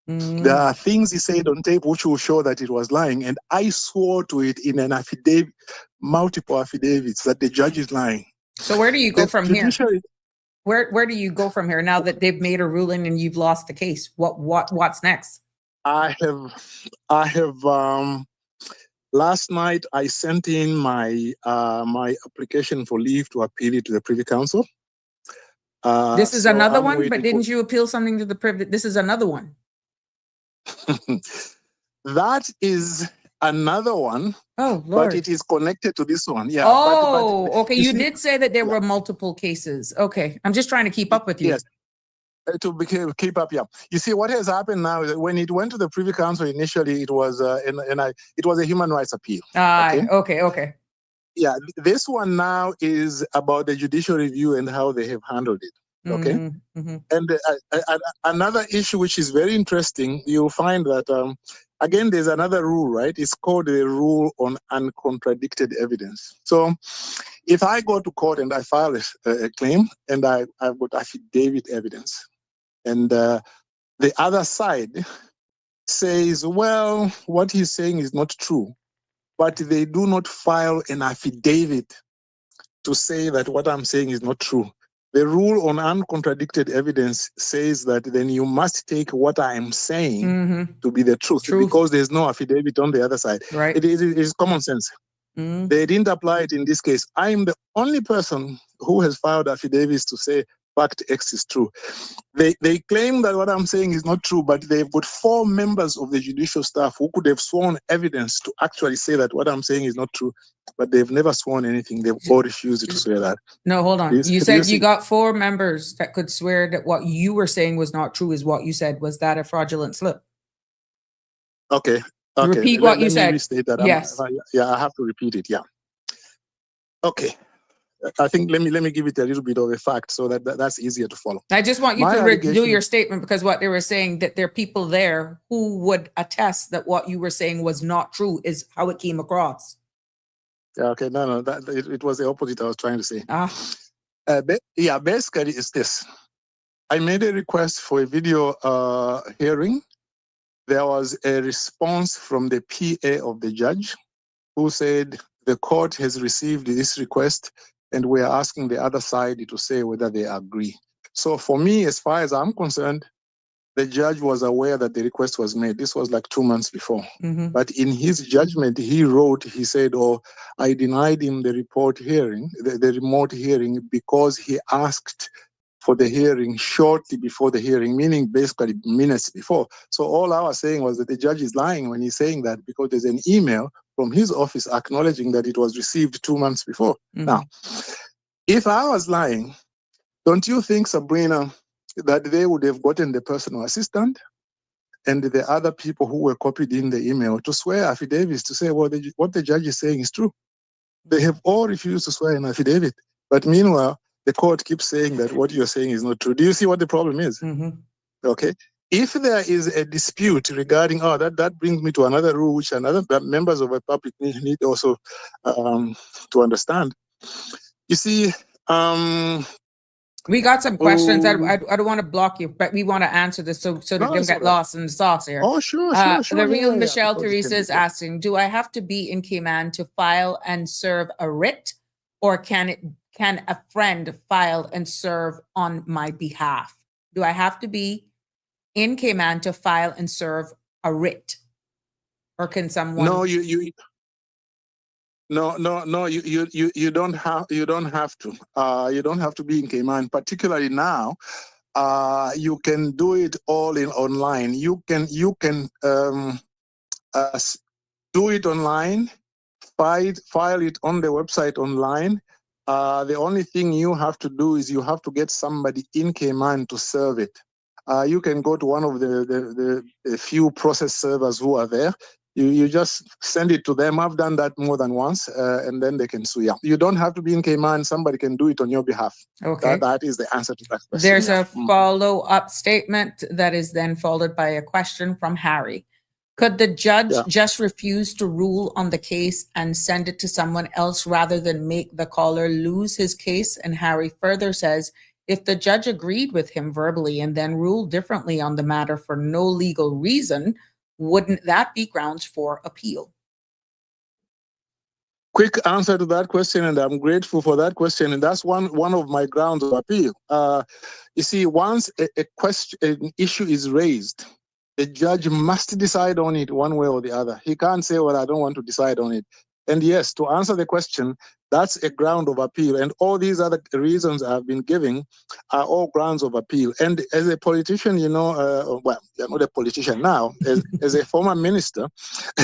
There are things he said on tape which will show that it was lying. And I swore to it in an affidavit, multiple affidavits, that the judge is lying. So where do you go from here? Where do you go from here now that they've made a ruling and you've lost the case? What's next? I have last night I sent in my application for leave to appeal it to the Privy Council. This is so another I'm one, but waiting didn't you appeal something to the privilege? This is another one. That is another one, Oh, but Lord. it is connected to this one. Yeah. Oh, but okay. you You see, did say that there yeah, were multiple cases. Okay. I'm just trying to keep up with you. yes. Keep up, yeah. You see, what has happened now is that when it went to the Privy Council initially, it was it was a human rights appeal. Okay. Yeah, this one now is about the judicial review and how they have handled it. Okay. Mm-hmm. And another issue which is very interesting, you'll find that again there's another rule, right? It's called the rule on uncontradicted evidence. So if I go to court and I file a claim and I've got affidavit evidence, and the other side says, well, what he's saying is not true, but they do not file an affidavit to say that what I'm saying is not true. The rule on uncontradicted evidence says that then you must take what I am saying to be the truth, because there's no affidavit on the other side. Right. It is common sense. They didn't apply it in this case. I am the only person who has filed affidavits to say fact X is true. They claim that what I'm saying is not true, but they've got 4 members of the judicial staff who could have sworn evidence to actually say that what I'm saying is not true, but they've never sworn anything. They've all refused to swear that. No, hold on. Please, You could said see? you got 4 members that could swear that what you were saying was not true is what you said. Was that a fraudulent slip? Okay. Repeat what you Let me said. restate that. Yes. I have to repeat it. Yeah. Okay. I think let me give it a little bit of a fact so that's easier to follow. I just want you My to do allegation- your statement, because what they were saying, that there are people there who would attest that what you were saying was not true is how it came across. Yeah, okay, no, it was the opposite I was trying to say. Basically it's this. I made a request for a video hearing. There was a response from the PA of the judge who said the court has received this request and we are asking the other side to say whether they agree. So for me, as far as I'm concerned, the judge was aware that the request was made. This was like 2 months before. But in his judgment, he said, oh, I denied him the remote hearing because he asked for the hearing shortly before the hearing, meaning basically minutes before. So all I was saying was that the judge is lying when he's saying that, because there's an email from his office acknowledging that it was received 2 months before. Now, if I was lying, don't you think, Sabrina, that they would have gotten the personal assistant and the other people who were copied in the email to swear affidavits to say, well, what the judge is saying is true? They have all refused to swear an affidavit. But meanwhile, the court keeps saying that what you're saying is not true. Do you see what the problem is? Okay. If there is a dispute regarding, that brings me to another rule, which that members of the public need also to understand. You see, we got some questions. I don't want to block you, but we want to answer this so they don't get lost in the sauce here. Oh, sure. The real Michelle Teresa is asking, do I have to be in Cayman to file and serve a writ, or can a friend file and serve on my behalf? Do I have to be in Cayman to file and serve a writ, or can someone? No, you don't have to. You don't have to be in Cayman, particularly now. You can do it all online. You can do it online, file it on the website online. The only thing you have to do is you have to get somebody in Cayman to serve it. You can go to one of the few process servers who are there. You just send it to them. I've done that more than once, and then they can sue you. You don't have to be in Cayman. Somebody can do it on your behalf. Okay. That is the answer to that question. There's a follow-up statement that is then followed by a question from Harry. Could the judge just refuse to rule on the case and send it to someone else rather than make the caller lose his case? And Harry further says, if the judge agreed with him verbally and then ruled differently on the matter for no legal reason, wouldn't that be grounds for appeal? Quick answer to that question, and I'm grateful for that question. And that's one of my grounds of appeal. You see, once an issue is raised, the judge must decide on it one way or the other. He can't say, well, I don't want to decide on it. And yes, to answer the question, that's a ground of appeal. And all these other reasons I've been giving are all grounds of appeal. And as a politician, well, you're not a politician now, as a former minister,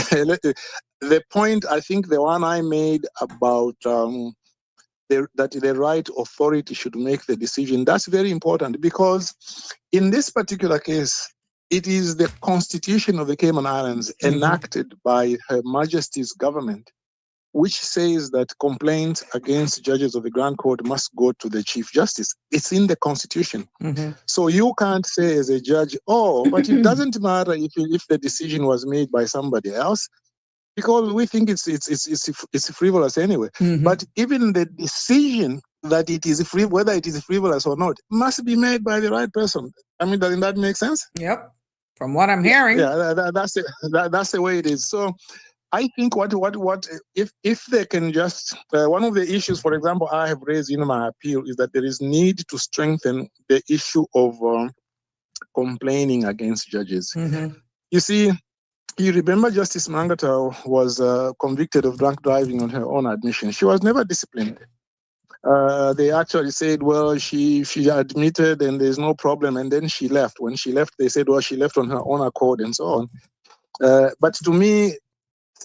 the point, I think the one I made about that the right authority should make the decision, that's very important, because in this particular case, it is the Constitution of the Cayman Islands enacted by Her Majesty's government, which says that complaints against judges of the Grand Court must go to the Chief Justice. It's in the Constitution. So you can't say as a judge, oh, but it doesn't matter if the decision was made by somebody else, because we think it's frivolous anyway. But even the decision that it is whether it is frivolous or not, must be made by the right person. I mean, doesn't that make sense? Yep. From what I'm hearing. Yeah, that's the way it is. So I think what if they can just one of the issues, for example, I have raised in my appeal is that there is need to strengthen the issue of complaining against judges. You see, you remember Justice 𝗙𝗥𝗘𝗘 was convicted of drunk driving on her own admission. She was never disciplined. They actually said, well, she admitted and there's no problem, and then she left. When she left, they said, well, she left on her own accord and so on. But to me,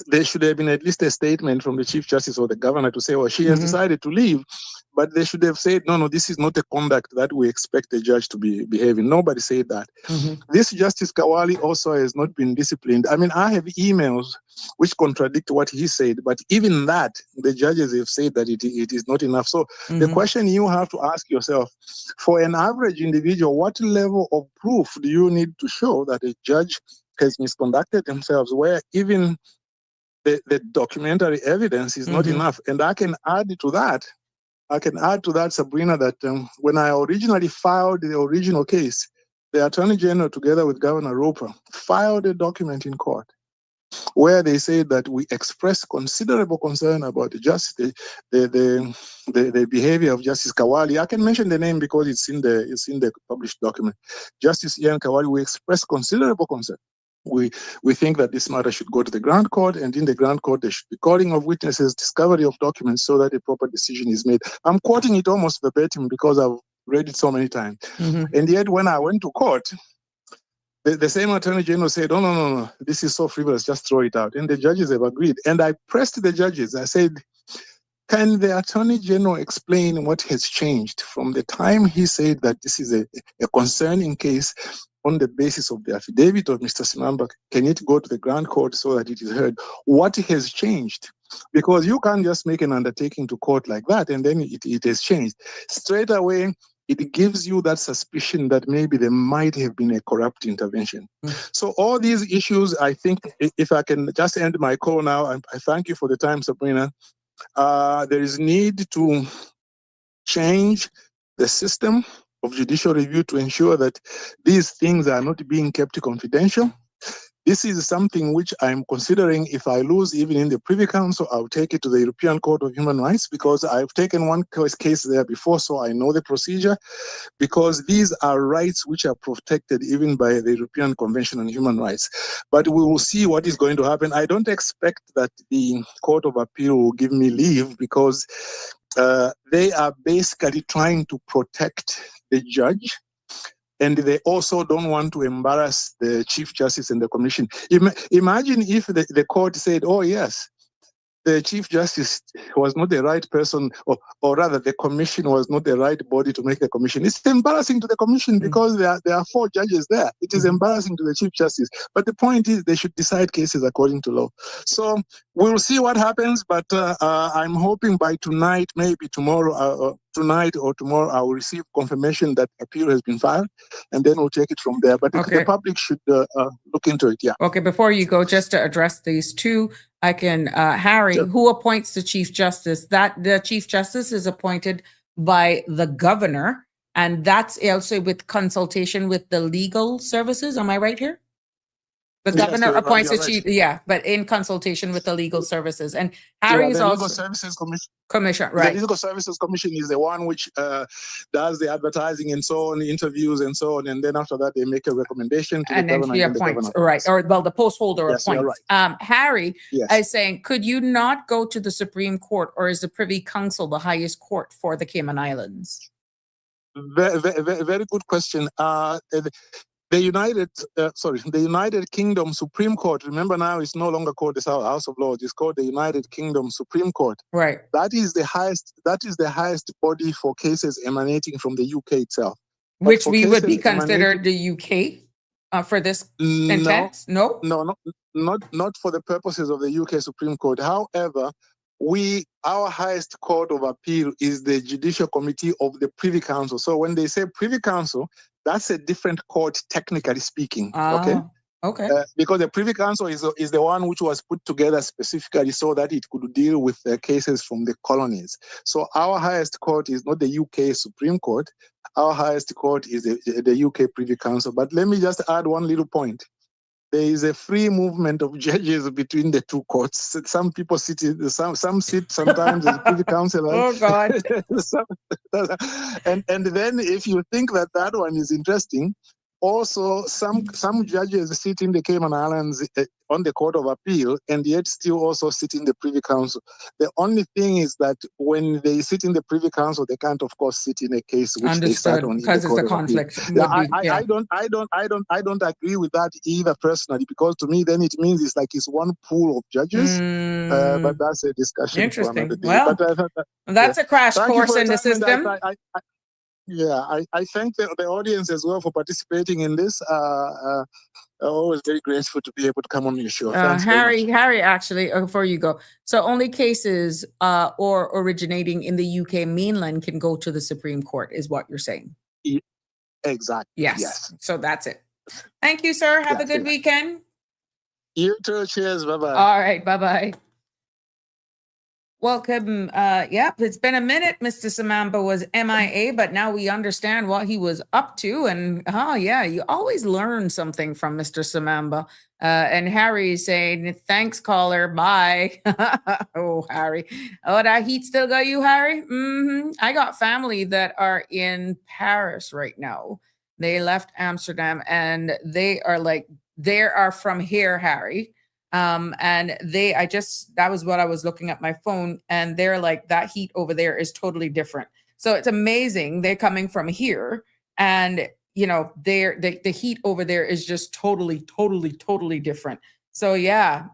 there should have been at least a statement from the Chief Justice or the governor to say, well, she has decided to leave. But they should have said, no, this is not the conduct that we expect a judge to be behaving. Nobody said that. This Justice 𝗙𝗥𝗘𝗪 also has not been disciplined. I mean, I have emails which contradict what he said, but even that, the judges have said that it is not enough. So the question you have to ask yourself, for an average individual, what level of proof do you need to show that a judge has misconducted themselves, where even the documentary evidence is not enough? And I can add to that, Sabrina, that when I originally filed the original case, the Attorney General, together with Governor Roper, filed a document in court where they said that we express considerable concern about the behavior of Justice 𝗙𝗪𝗪. I can mention the name because it's in the published document. Justice 𝗙𝗥𝗪𝗪, we express considerable concern. We think that this matter should go to the Grand Court, and in the Grand Court there should be calling of witnesses, discovery of documents, so that a proper decision is made. I'm quoting it almost verbatim because I've read it so many times. And yet when I went to court, the same Attorney General said, oh, no, this is so frivolous, just throw it out. And the judges have agreed. And I pressed the judges. I said, can the Attorney General explain what has changed from the time he said that this is a concerning case on the basis of the affidavit of Mr. 𝗙𝗪𝗪𝗪? Can it go to the Grand Court so that it is heard? What has changed? Because you can't just make an undertaking to court like that and then it has changed. Straight away, it gives you that suspicion that maybe there might have been a corrupt intervention. So all these issues, I think, if I can just end my call now, I thank you for the time, Sabrina. There is need to change the system of judicial review to ensure that these things are not being kept confidential. This is something which I'm considering. If I lose even in the Privy Council, I'll take it to the European Court of Human Rights, because I've taken one case there before, so I know the procedure, because these are rights which are protected even by the European Convention on Human Rights. But we will see what is going to happen. I don't expect that the Court of Appeal will give me leave, because they are basically trying to protect the judge, and they also don't want to embarrass the Chief Justice and the Commission. Imagine if the court said, oh yes, the Chief Justice was not the right person, or rather the Commission was not the right body to make a commission. It's embarrassing to the Commission because there are 4 judges there. It is embarrassing to the Chief Justice. But the point is they should decide cases according to law. So we'll see what happens, but I'm hoping by tonight, maybe tomorrow, tonight or tomorrow, I will receive confirmation that appeal has been filed, and then we'll take it from there. But the public should look into it, yeah. Okay, before you go, just to address these two, I can, Harry, who appoints the Chief Justice? That the Chief Justice is appointed by the governor, and that's also with consultation with the legal services. Am I right here? The governor you're appoints the right. chief, but in consultation with the legal services. And Yeah, Harry is the Legal also Services Commission. commissioner, The right? Legal Services Commission is the one which does the advertising and so on, the interviews and so on, and then after that they make a recommendation to And the then governor. he And then the appoints, governor right? Or well, the post holder Yes, you're appoints. Harry Yes. is saying, could you not go to the Supreme Court, or is the Privy Council the highest court for the Cayman Islands? Very good question. The United Kingdom Supreme Court. Remember now, it's no longer called the House of Lords. It's called the United Kingdom Supreme Court. Right. That is the highest. That is the highest body for cases emanating from the UK itself. But Which for we would be cases considered the UK for this intent? No. Not for the purposes of the UK Supreme Court. However, our highest court of appeal is the Judicial Committee of the Privy Council. So when they say Privy Council, that's a different court, technically speaking. Okay. Because the Privy Council is the one which was put together specifically so that it could deal with cases from the colonies. So our highest court is not the UK Supreme Court. Our highest court is the UK Privy Council. But let me just add one little point. There is a free movement of judges between the two courts. Some people sit, some sit sometimes as Privy Council. Oh God! and then if you think that one is interesting, also some judges sit in the Cayman Islands on the Court of Appeal, and yet still also sit in the Privy Council. The only thing is that when they sit in the Privy Council, they can't, of course, sit in a case which they start on because it's the conflict. I don't agree with that either personally, because to me then it means it's one pool of judges. But that's a discussion. Interesting. For another day. Well, but, that's a crash course in the system. I thank the audience as well for participating in this. Always very grateful to be able to come on your show. Thanks Harry, actually, before you go, so only cases or originating in the UK mainland can go to the Supreme Court, is what you're saying? Exactly. Yes. So that's it. Thank you, sir. Have a good weekend. You too. Cheers. Bye-bye. All right. Bye-bye. Welcome. It's been a minute. Mr. Samamba was MIA, but now we understand what he was up to. And you always learn something from Mr. Samamba. And Harry is saying, thanks, caller. Bye. Oh, Harry. Oh, that heat still got you, Harry? I got family that are in Paris right now. They left Amsterdam and they are from here, Harry. And that was what I was looking at my phone, and they're like, that heat over there is totally different. So it's amazing. They're coming from here, and the heat over there is just totally different. So I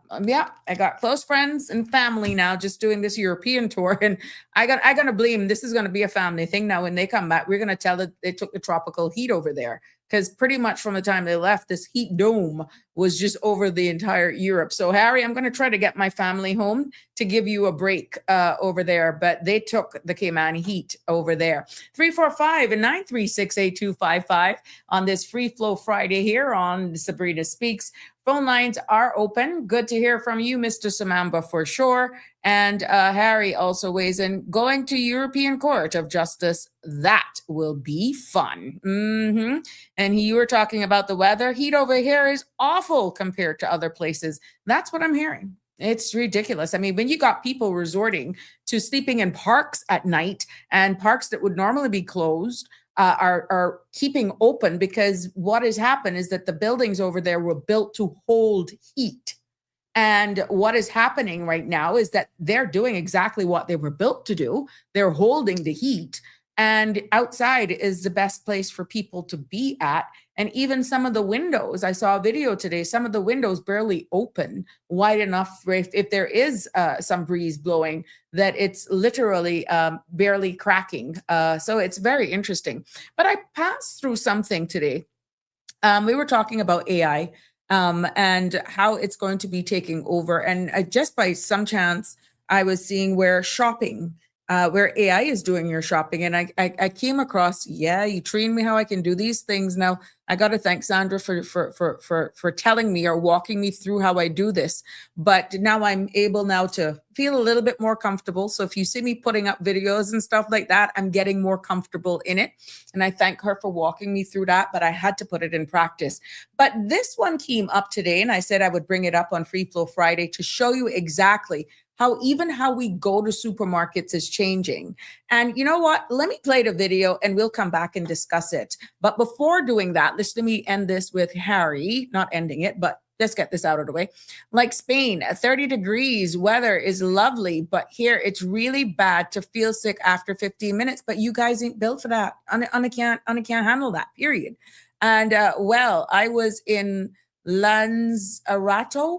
got close friends and family now just doing this European tour, and I gotta blame, this is gonna be a family thing now. When they come back, we're gonna tell that they took the tropical heat over there, because pretty much from the time they left, this heat dome was just over the entire Europe. So Harry, I'm gonna try to get my family home to give you a break over there, but they took the Cayman heat over there. 345-936-8255 on this Free Flow Friday here on Sabrina Speaks. Phone lines are open. Good to hear from you, Mr. Samamba, for sure. And Harry also weighs in, going to European Court of Justice, that will be fun. And you were talking about the weather. Heat over here is awful compared to other places. That's what I'm hearing. It's ridiculous. I mean, when you got people resorting to sleeping in parks at night, and parks that would normally be closed are keeping open, because what has happened is that the buildings over there were built to hold heat. And what is happening right now is that they're doing exactly what they were built to do. They're holding the heat, and outside is the best place for people to be at. And even some of the windows, I saw a video today, some of the windows barely open wide enough if there is some breeze blowing, that it's literally barely cracking. So it's very interesting. But I passed through something today. We were talking about AI and how it's going to be taking over. And just by some chance, I was seeing where shopping where AI is doing your shopping. And I came across, you train me how I can do these things. Now I got to thank Sandra for telling me or walking me through how I do this. But now I'm able now to feel a little bit more comfortable. So if you see me putting up videos and stuff like that, I'm getting more comfortable in it. And I thank her for walking me through that, but I had to put it in practice. But this one came up today, and I said I would bring it up on Free Flow Friday to show you exactly how we go to supermarkets is changing. And you know what? Let me play the video and we'll come back and discuss it. But before doing that, let me end this with Harry, not ending it, but let's get this out of the way. Like Spain, 30 degrees, weather is lovely, but here it's really bad to feel sick after 15 minutes. But you guys ain't built for that. I can't handle that, period. And I was in 𝗙𝗥𝗘𝗘,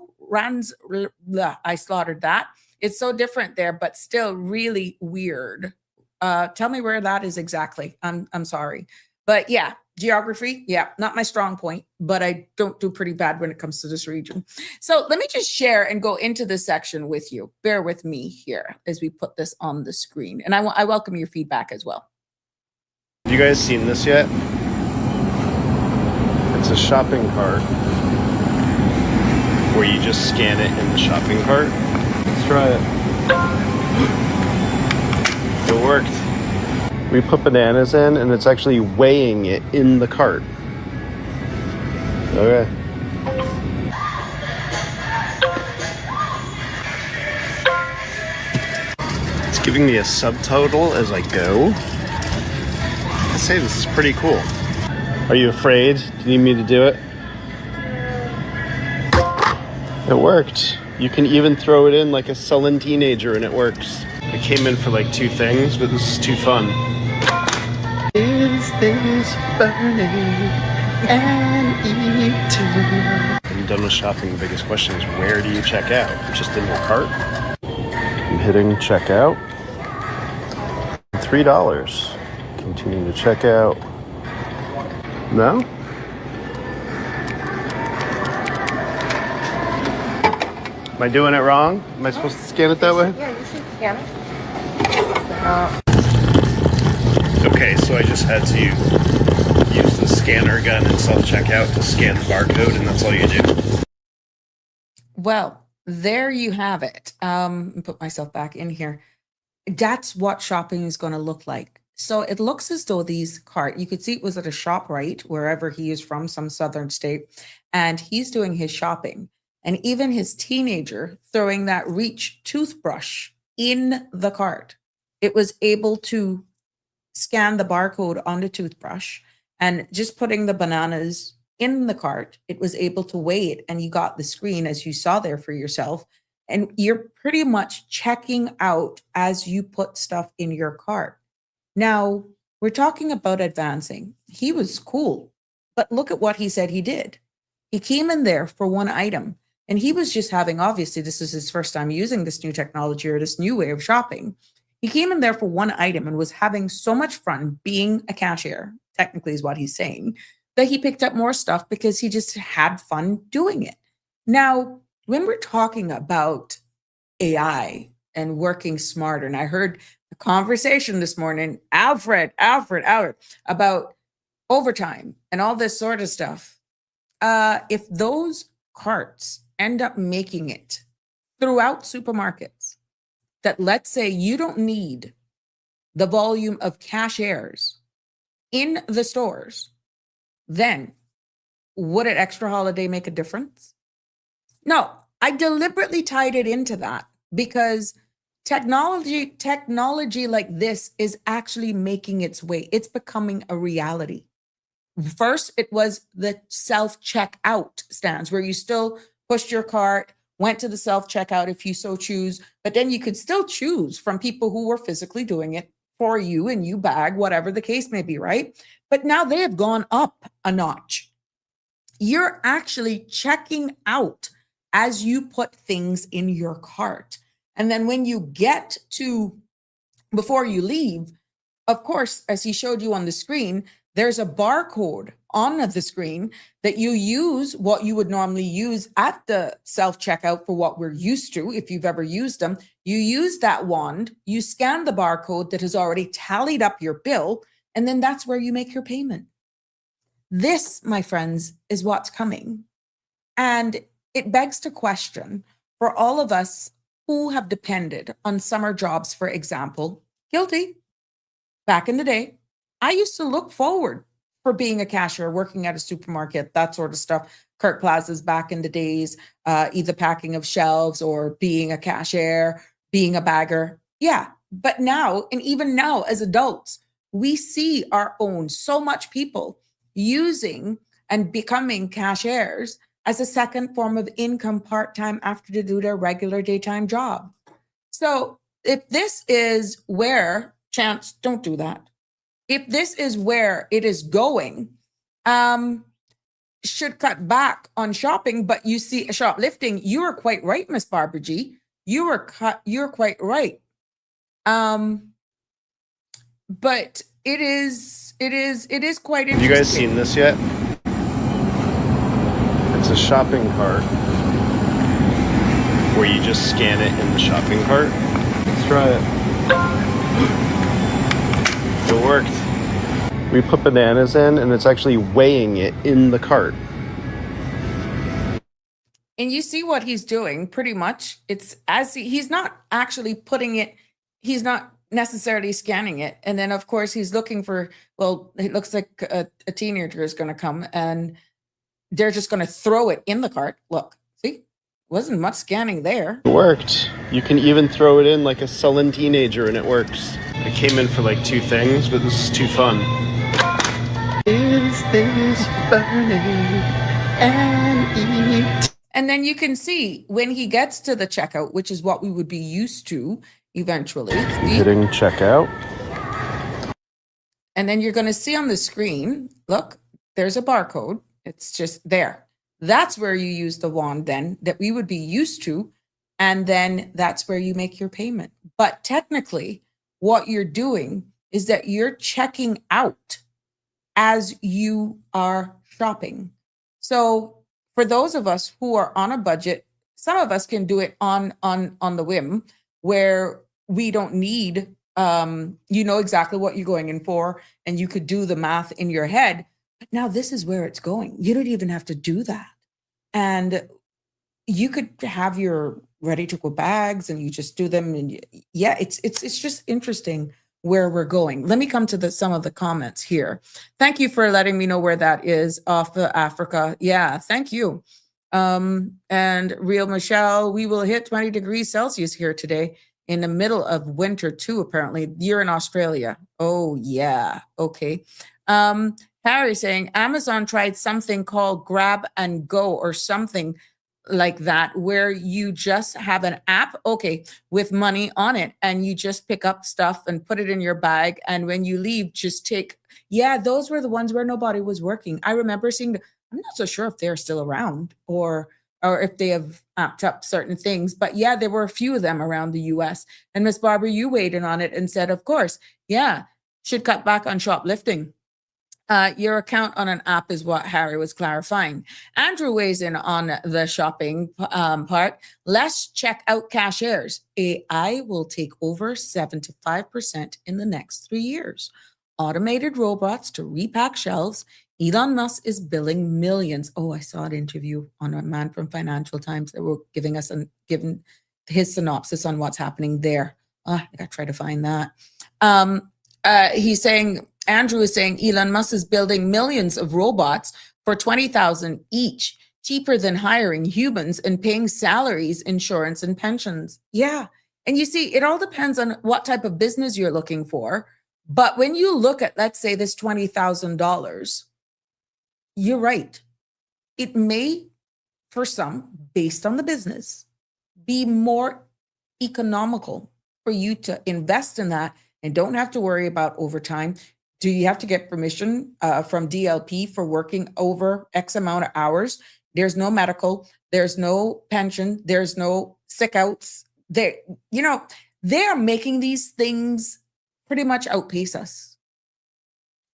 I slaughtered that. It's so different there, but still really weird. Tell me where that is exactly. I'm sorry. But yeah, geography, not my strong point, but I don't do pretty bad when it comes to this region. So let me just share and go into this section with you. Bear with me here as we put this on the screen. And I welcome your feedback as well. Have you guys seen this yet? It's a shopping cart where you just scan it in the shopping cart. Let's try it. It worked. We put bananas in and it's actually weighing it in the cart. Okay. It's giving me a subtotal as I go. I'd say this is pretty cool. Are you afraid? Do you need me to do it? It worked. You can even throw it in like a sullen teenager and it works. I came in for like 2 things, but this is too fun. Is this burning and eating? I'm done with shopping. The biggest question is, where do you check out? Just in your cart? I'm hitting checkout. $3. Continue to check out. No? Am I doing it wrong? Am I supposed to scan it that way? Yeah, you should scan it. Okay, so I just had to use the scanner gun and self-checkout to scan the barcode, and that's all you do. Well, there you have it. Put myself back in here. That's what shopping is going to look like. So it looks as though these cart, you could see it was at a ShopRite, wherever he is from, some southern state, and he's doing his shopping. And even his teenager throwing that Reach toothbrush in the cart, it was able to scan the barcode on the toothbrush, and just putting the bananas in the cart, it was able to weigh it, and you got the screen as you saw there for yourself. And you're pretty much checking out as you put stuff in your cart. Now, we're talking about advancing. He was cool, but look at what he said he did. He came in there for one item, and he was just having, obviously, this is his first time using this new technology or this new way of shopping. He came in there for one item and was having so much fun being a cashier, technically is what he's saying, that he picked up more stuff because he just had fun doing it. Now, when we're talking about AI and working smarter, and I heard a conversation this morning, Alfred, about overtime and all this sort of stuff. If those carts end up making it throughout supermarkets, that let's say you don't need the volume of cashiers in the stores, then would an extra holiday make a difference? No, I deliberately tied it into that because technology like this is actually making its way. It's becoming a reality. First, it was the self-checkout stands where you still pushed your cart, went to the self-checkout if you so choose, but then you could still choose from people who were physically doing it for you and you bag, whatever the case may be, right? But now they have gone up a notch. You're actually checking out as you put things in your cart. And then when you get to, before you leave, of course, as he showed you on the screen, there's a barcode on the screen that you use what you would normally use at the self-checkout for what we're used to. If you've ever used them, you use that wand, you scan the barcode that has already tallied up your bill, and then that's where you make your payment. This, my friends, is what's coming. And it begs to question for all of us who have depended on summer jobs, for example, guilty. Back in the day, I used to look forward for being a cashier, working at a supermarket, that sort of stuff. 𝗙𝗥𝗘𝗘𝗪s back in the days, either packing of shelves or being a cashier, being a bagger. Yeah, but now, and even now as adults, we see our own, so much people using and becoming cashiers as a second form of income part-time after they do their regular daytime job. So if this is where, Chance, don't do that. If this is where it is going, should cut back on shopping, but you see shoplifting, you are quite right, Miss Barbara G. You're quite right. But it is quite interesting. Have you guys seen this yet? It's a shopping cart where you just scan it in the shopping cart. Let's try it. It worked. We put bananas in and it's actually weighing it in the cart. And you see what he's doing pretty much. It's as he's not actually putting it, he's not necessarily scanning it. And then of course he's looking for, well, it looks like a teenager is going to come and they're just going to throw it in the cart. Look, see, wasn't much scanning there. It worked. You can even throw it in like a sullen teenager and it works. I came in for like 2 things, but this is too fun. Is this burning and eat? And then you can see when he gets to the checkout, which is what we would be used to eventually. Hitting checkout. And then you're going to see on the screen, look, there's a barcode. It's just there. That's where you use the wand then that we would be used to. And then that's where you make your payment. But technically, what you're doing is that you're checking out as you are shopping. So for those of us who are on a budget, some of us can do it on the whim where we don't need, you know exactly what you're going in for and you could do the math in your head. But now this is where it's going. You don't even have to do that. And you could have your ready-to-go bags and you just do them. And yeah, it's just interesting where we're going. Let me come to some of the comments here. Thank you for letting me know where that is off the Africa. Yeah, thank you. And Real Michelle, we will hit 20 degrees Celsius here today in the middle of winter too, apparently. You're in Australia. Oh, yeah. Okay. Harry saying Amazon tried something called Grab and Go or something like that, where you just have an app, okay, with money on it, and you just pick up stuff and put it in your bag. And when you leave, just take, yeah, those were the ones where nobody was working. I remember seeing, I'm not so sure if they're still around or if they have amped up certain things, but yeah, there were a few of them around the US. And Miss Barbara, you weighed in on it and said, of course, yeah, should cut back on shoplifting. Your account on an app is what Harry was clarifying. Andrew weighs in on the shopping part. Let's check out cashiers. AI will take over 75% in the next 3 years. Automated robots to repack shelves. Elon Musk is billing millions. Oh, I saw an interview on a man from Financial Times that were giving his synopsis on what's happening there. I gotta try to find that. He's saying, Andrew is saying Elon Musk is building millions of robots for $20,000 each, cheaper than hiring humans and paying salaries, insurance, and pensions. Yeah. And you see, it all depends on what type of business you're looking for. But when you look at, let's say, this $20,000, you're right. It may, for some, based on the business, be more economical for you to invest in that and don't have to worry about overtime. Do you have to get permission from DLP for working over X amount of hours? There's no medical, there's no pension, there's no sick outs. They're making these things pretty much outpace us.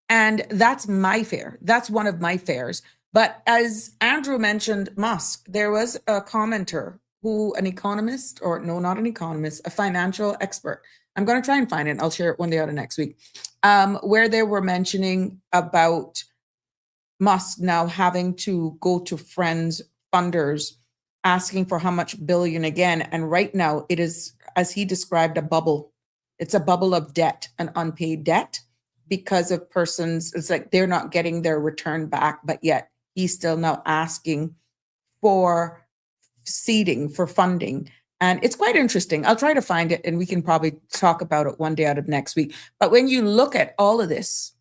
And that's my fare. That's one of my fares. But as Andrew mentioned Musk, there was a commenter an economist, or no, not an economist, a financial expert. I'm going to try and find it. I'll share it one day out of next week, where they were mentioning about Musk now having to go to friends, funders, asking for how much billion again. And right now it is, as he described, a bubble. It's a bubble of debt, an unpaid debt, because of persons. It's like they're not getting their return back, but yet he's still now asking for seeding, for funding. And it's quite interesting. I'll try to find it and we can probably talk about it one day out of next week. But when you look at all of this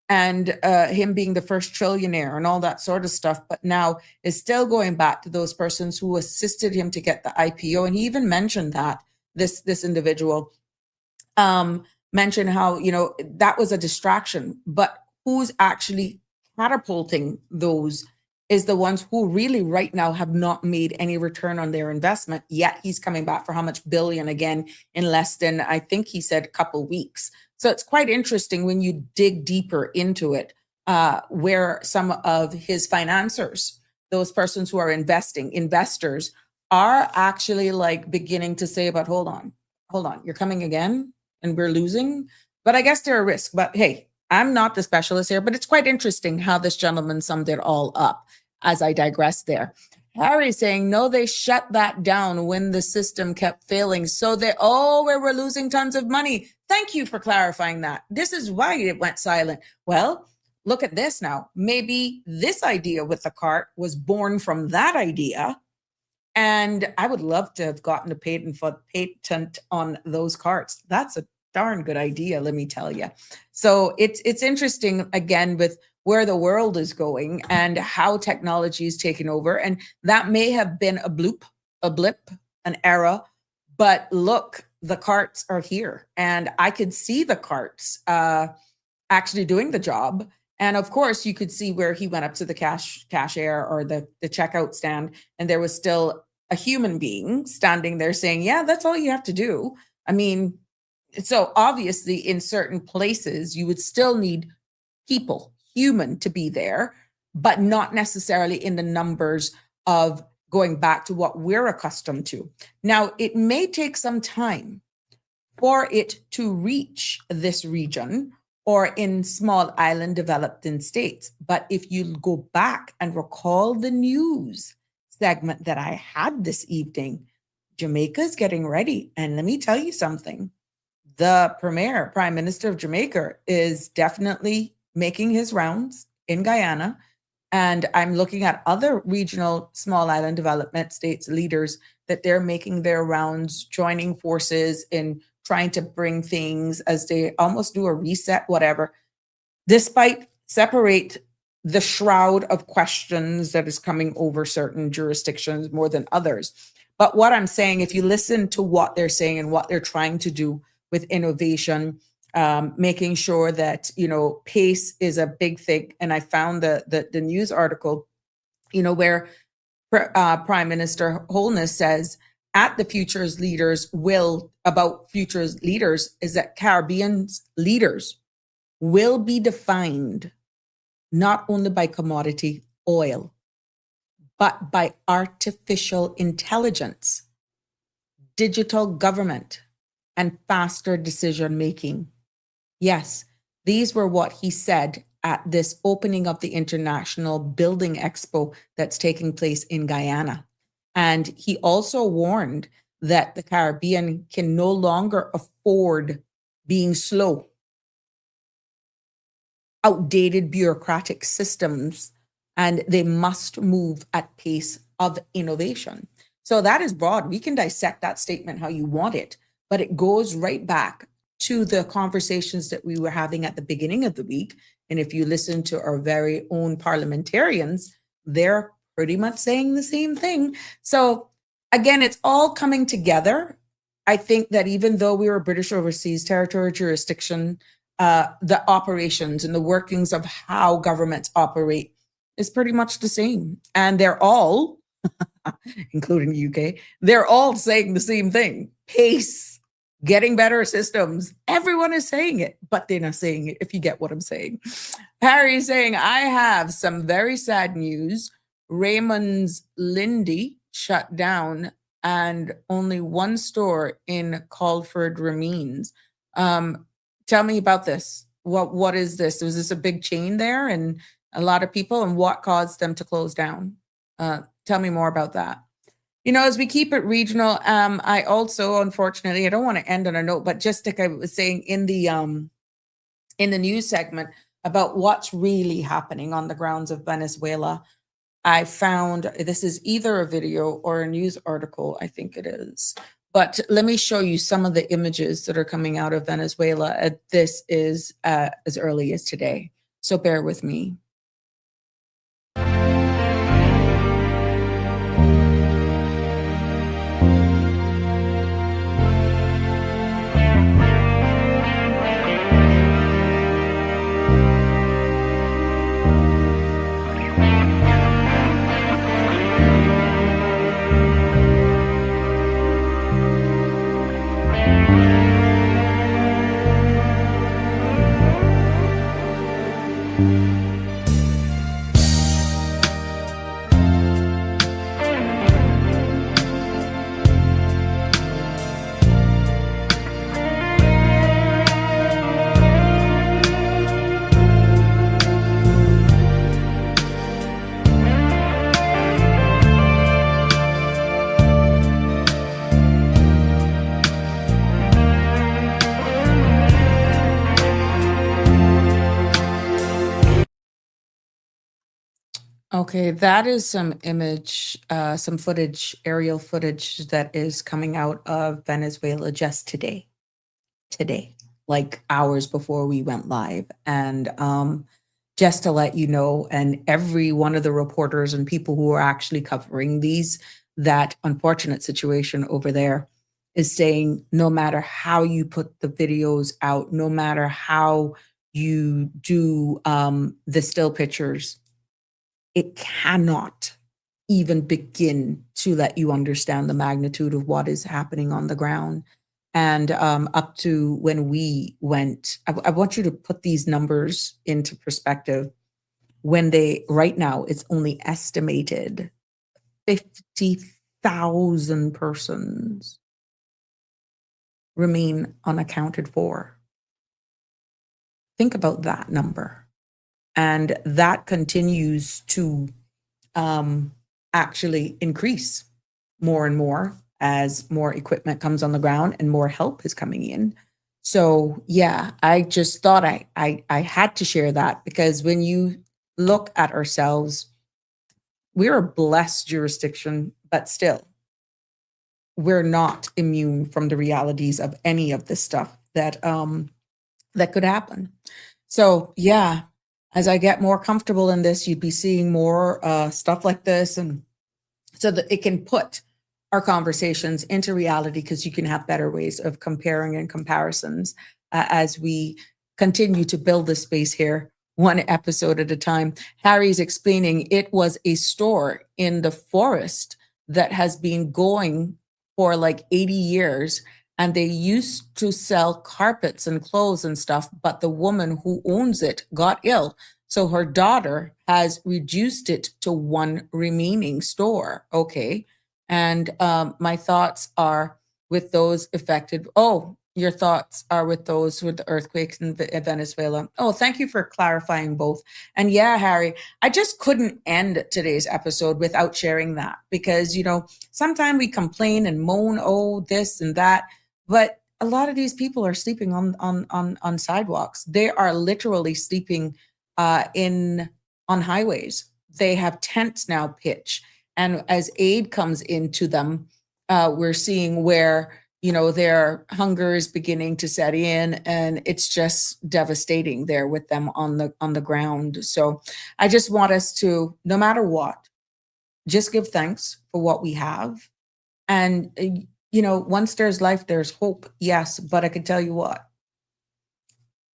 and him being the first trillionaire and all that sort of stuff, but now is still going back to those persons who assisted him to get the IPO. And he even mentioned that this individual mentioned how, that was a distraction, but who's actually catapulting those is the ones who really right now have not made any return on their investment, yet he's coming back for how much billion again in less than, I think he said, a couple weeks. So it's quite interesting when you dig deeper into it, where some of his financiers, those persons who are investors, are actually like beginning to say, but hold on, you're coming again and we're losing. But I guess they're a risk. But hey, I'm not the specialist here, but it's quite interesting how this gentleman summed it all up. As I digress there, Harry's saying, no, they shut that down when the system kept failing. So we were losing tons of money. Thank you for clarifying that. This is why it went silent. Well, look at this now. Maybe this idea with the cart was born from that idea. And I would love to have gotten a patent on those carts. That's a darn good idea, let me tell you. So it's interesting, again, with where the world is going and how technology is taking over. And that may have been a blip, an era, but look, the carts are here. And I could see the carts actually doing the job. And of course, you could see where he went up to the cashier or the checkout stand, and there was still a human being standing there saying, yeah, that's all you have to do. I mean, so obviously in certain places, you would still need human to be there, but not necessarily in the numbers of going back to what we're accustomed to. Now, it may take some time for it to reach this region or in small island developing states. But if you go back and recall the news segment that I had this evening, Jamaica's getting ready. And let me tell you something. The Prime Minister of Jamaica is definitely making his rounds in Guyana. And I'm looking at other regional small island development states leaders that they're making their rounds, joining forces in trying to bring things as they almost do a reset, whatever, despite separate the shroud of questions that is coming over certain jurisdictions more than others. But what I'm saying, if you listen to what they're saying and what they're trying to do with innovation, making sure that, pace is a big thing. And I found the news article, where Prime Minister Holness says at the Futures Leaders about Futures Leaders is that Caribbean's leaders will be defined not only by commodity oil, but by artificial intelligence, digital government, and faster decision making. Yes, these were what he said at this opening of the International Building Expo that's taking place in Guyana. And he also warned that the Caribbean can no longer afford being slow, outdated bureaucratic systems, and they must move at pace of innovation. So that is broad. We can dissect that statement how you want it, but it goes right back to the conversations that we were having at the beginning of the week. And if you listen to our very own parliamentarians, they're pretty much saying the same thing. So again, it's all coming together. I think that even though we were British overseas territory jurisdiction, the operations and the workings of how governments operate is pretty much the same. And they're all, including the UK, they're all saying the same thing. Pace, getting better systems. Everyone is saying it, but they're not saying it, if you get what I'm saying. Harry is saying, I have some very sad news. Raymond's Lindy shut down and only one store in Colford remains. Tell me about this. What is this? Was this a big chain there and a lot of people, and what caused them to close down? Tell me more about that. As we keep it regional, I also, unfortunately, I don't want to end on a note, but just like I was saying in the news segment about what's really happening on the grounds of Venezuela, I found this is either a video or a news article, I think it is. But let me show you some of the images that are coming out of Venezuela. This is as early as today, so bear with me. Okay, that is some footage, aerial footage that is coming out of Venezuela just today, like hours before we went live. And just to let you know, and every one of the reporters and people who are actually covering that unfortunate situation over there is saying, no matter how you put the videos out, no matter how you do the still pictures, it cannot even begin to let you understand the magnitude of what is happening on the ground. And up to when we went, I want you to put these numbers into perspective. Right now, it's only estimated 50,000 persons remain unaccounted for. Think about that number. And that continues to actually increase more and more as more equipment comes on the ground and more help is coming in. So yeah, I just thought I had to share that, because when you look at ourselves, we're a blessed jurisdiction, but still, we're not immune from the realities of any of this stuff that could happen. So yeah, as I get more comfortable in this, you'd be seeing more stuff like this, and so that it can put our conversations into reality, because you can have better ways of comparing and comparisons as we continue to build this space here, one episode at a time. Harry's explaining it was a store in the forest that has been going for like 80 years. And they used to sell carpets and clothes and stuff, but the woman who owns it got ill. So her daughter has reduced it to one remaining store. Okay. And my thoughts are with those affected. Oh, your thoughts are with those with the earthquakes in Venezuela. Oh, thank you for clarifying both. And yeah, Harry, I just couldn't end today's episode without sharing that, because, sometimes we complain and moan, oh, this and that. But a lot of these people are sleeping on sidewalks. They are literally sleeping on highways. They have tents now pitched. And as aid comes into them, we're seeing where, their hunger is beginning to set in, and it's just devastating there with them on the ground. So I just want us to, no matter what, just give thanks for what we have. And once there's life, there's hope. Yes. But I can tell you what,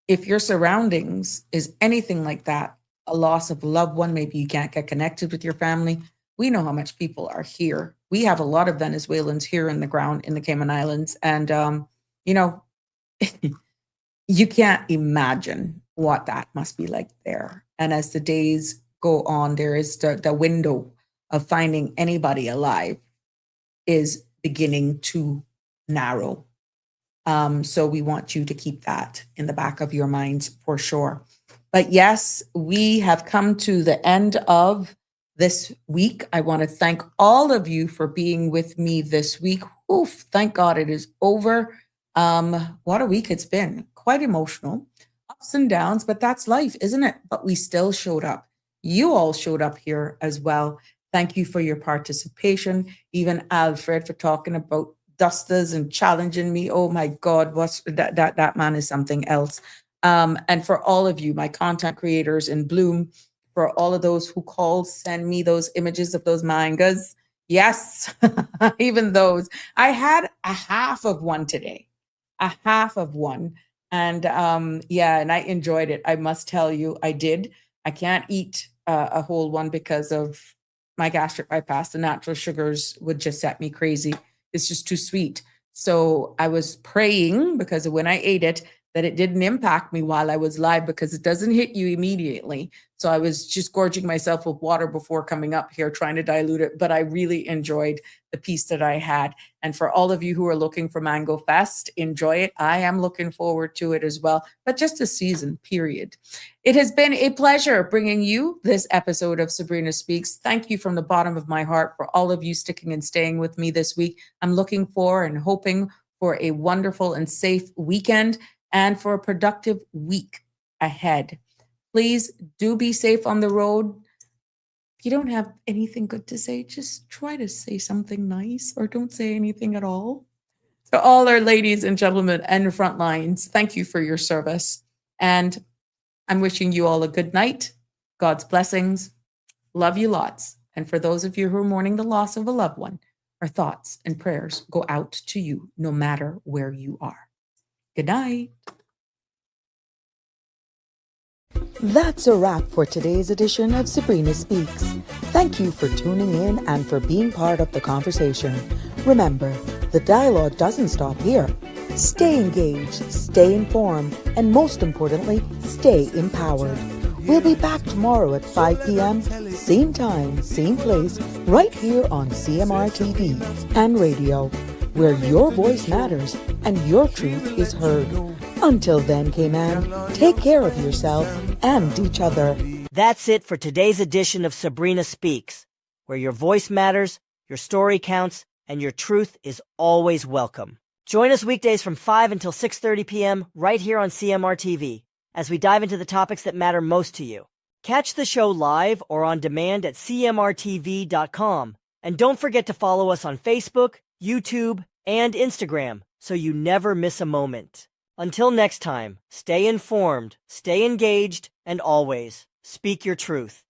if your surroundings is anything like that, a loss of a loved one, maybe you can't get connected with your family. We know how much people are here. We have a lot of Venezuelans here in the ground in the Cayman Islands. And, You know, you can't imagine what that must be like there. And as the days go on, there is the window of finding anybody alive is beginning to narrow. So we want you to keep that in the back of your minds for sure. But yes, we have come to the end of this week. I want to thank all of you for being with me this week. Oof, thank God it is over. What a week it's been. Quite emotional, ups and downs, but that's life, isn't it? But we still showed up. You all showed up here as well. Thank you for your participation. Even Alfred for talking about dusters and challenging me. Oh my God, what's that man is something else. And for all of you, my content creators in Bloom, for all of those who call, send me those images of those mangas. Yes, even those. I had a half of one today, a half of one. And yeah, and I enjoyed it. I must tell you, I did. I can't eat a whole one because of my gastric bypass. The natural sugars would just set me crazy. It's just too sweet. So I was praying because when I ate it, that it didn't impact me while I was live because it doesn't hit you immediately. So I was just gorging myself with water before coming up here, trying to dilute it. But I really enjoyed the piece that I had. And for all of you who are looking for Mango Fest, enjoy it. I am looking forward to it as well, but just a season, period. It has been a pleasure bringing you this episode of Sabrina Speaks. Thank you from the bottom of my heart for all of you sticking and staying with me this week. I'm looking for and hoping for a wonderful and safe weekend and for a productive week ahead. Please do be safe on the road. If you don't have anything good to say, just try to say something nice or don't say anything at all. To all our ladies and gentlemen and front lines, thank you for your service. And I'm wishing you all a good night, God's blessings, love you lots. And for those of you who are mourning the loss of a loved one, our thoughts and prayers go out to you no matter where you are. Good night. That's a wrap for today's edition of Sabrina Speaks. Thank you for tuning in and for being part of the conversation. Remember, the dialogue doesn't stop here. Stay engaged, stay informed, and most importantly, stay empowered. We'll be back tomorrow at 5 p.m., same time, same place, right here on CMR TV and radio, where your voice matters and your truth is heard. Until then, K-Man, take care of yourself and each other. That's it for today's edition of Sabrina Speaks, where your voice matters, your story counts, and your truth is always welcome. Join us weekdays from 5 until 6:30 p.m. right here on CMR TV as we dive into the topics that matter most to you. Catch the show live or on demand at cmrtv.com. And don't forget to follow us on Facebook, YouTube, and Instagram so you never miss a moment. Until next time, stay informed, stay engaged, and always speak your truth.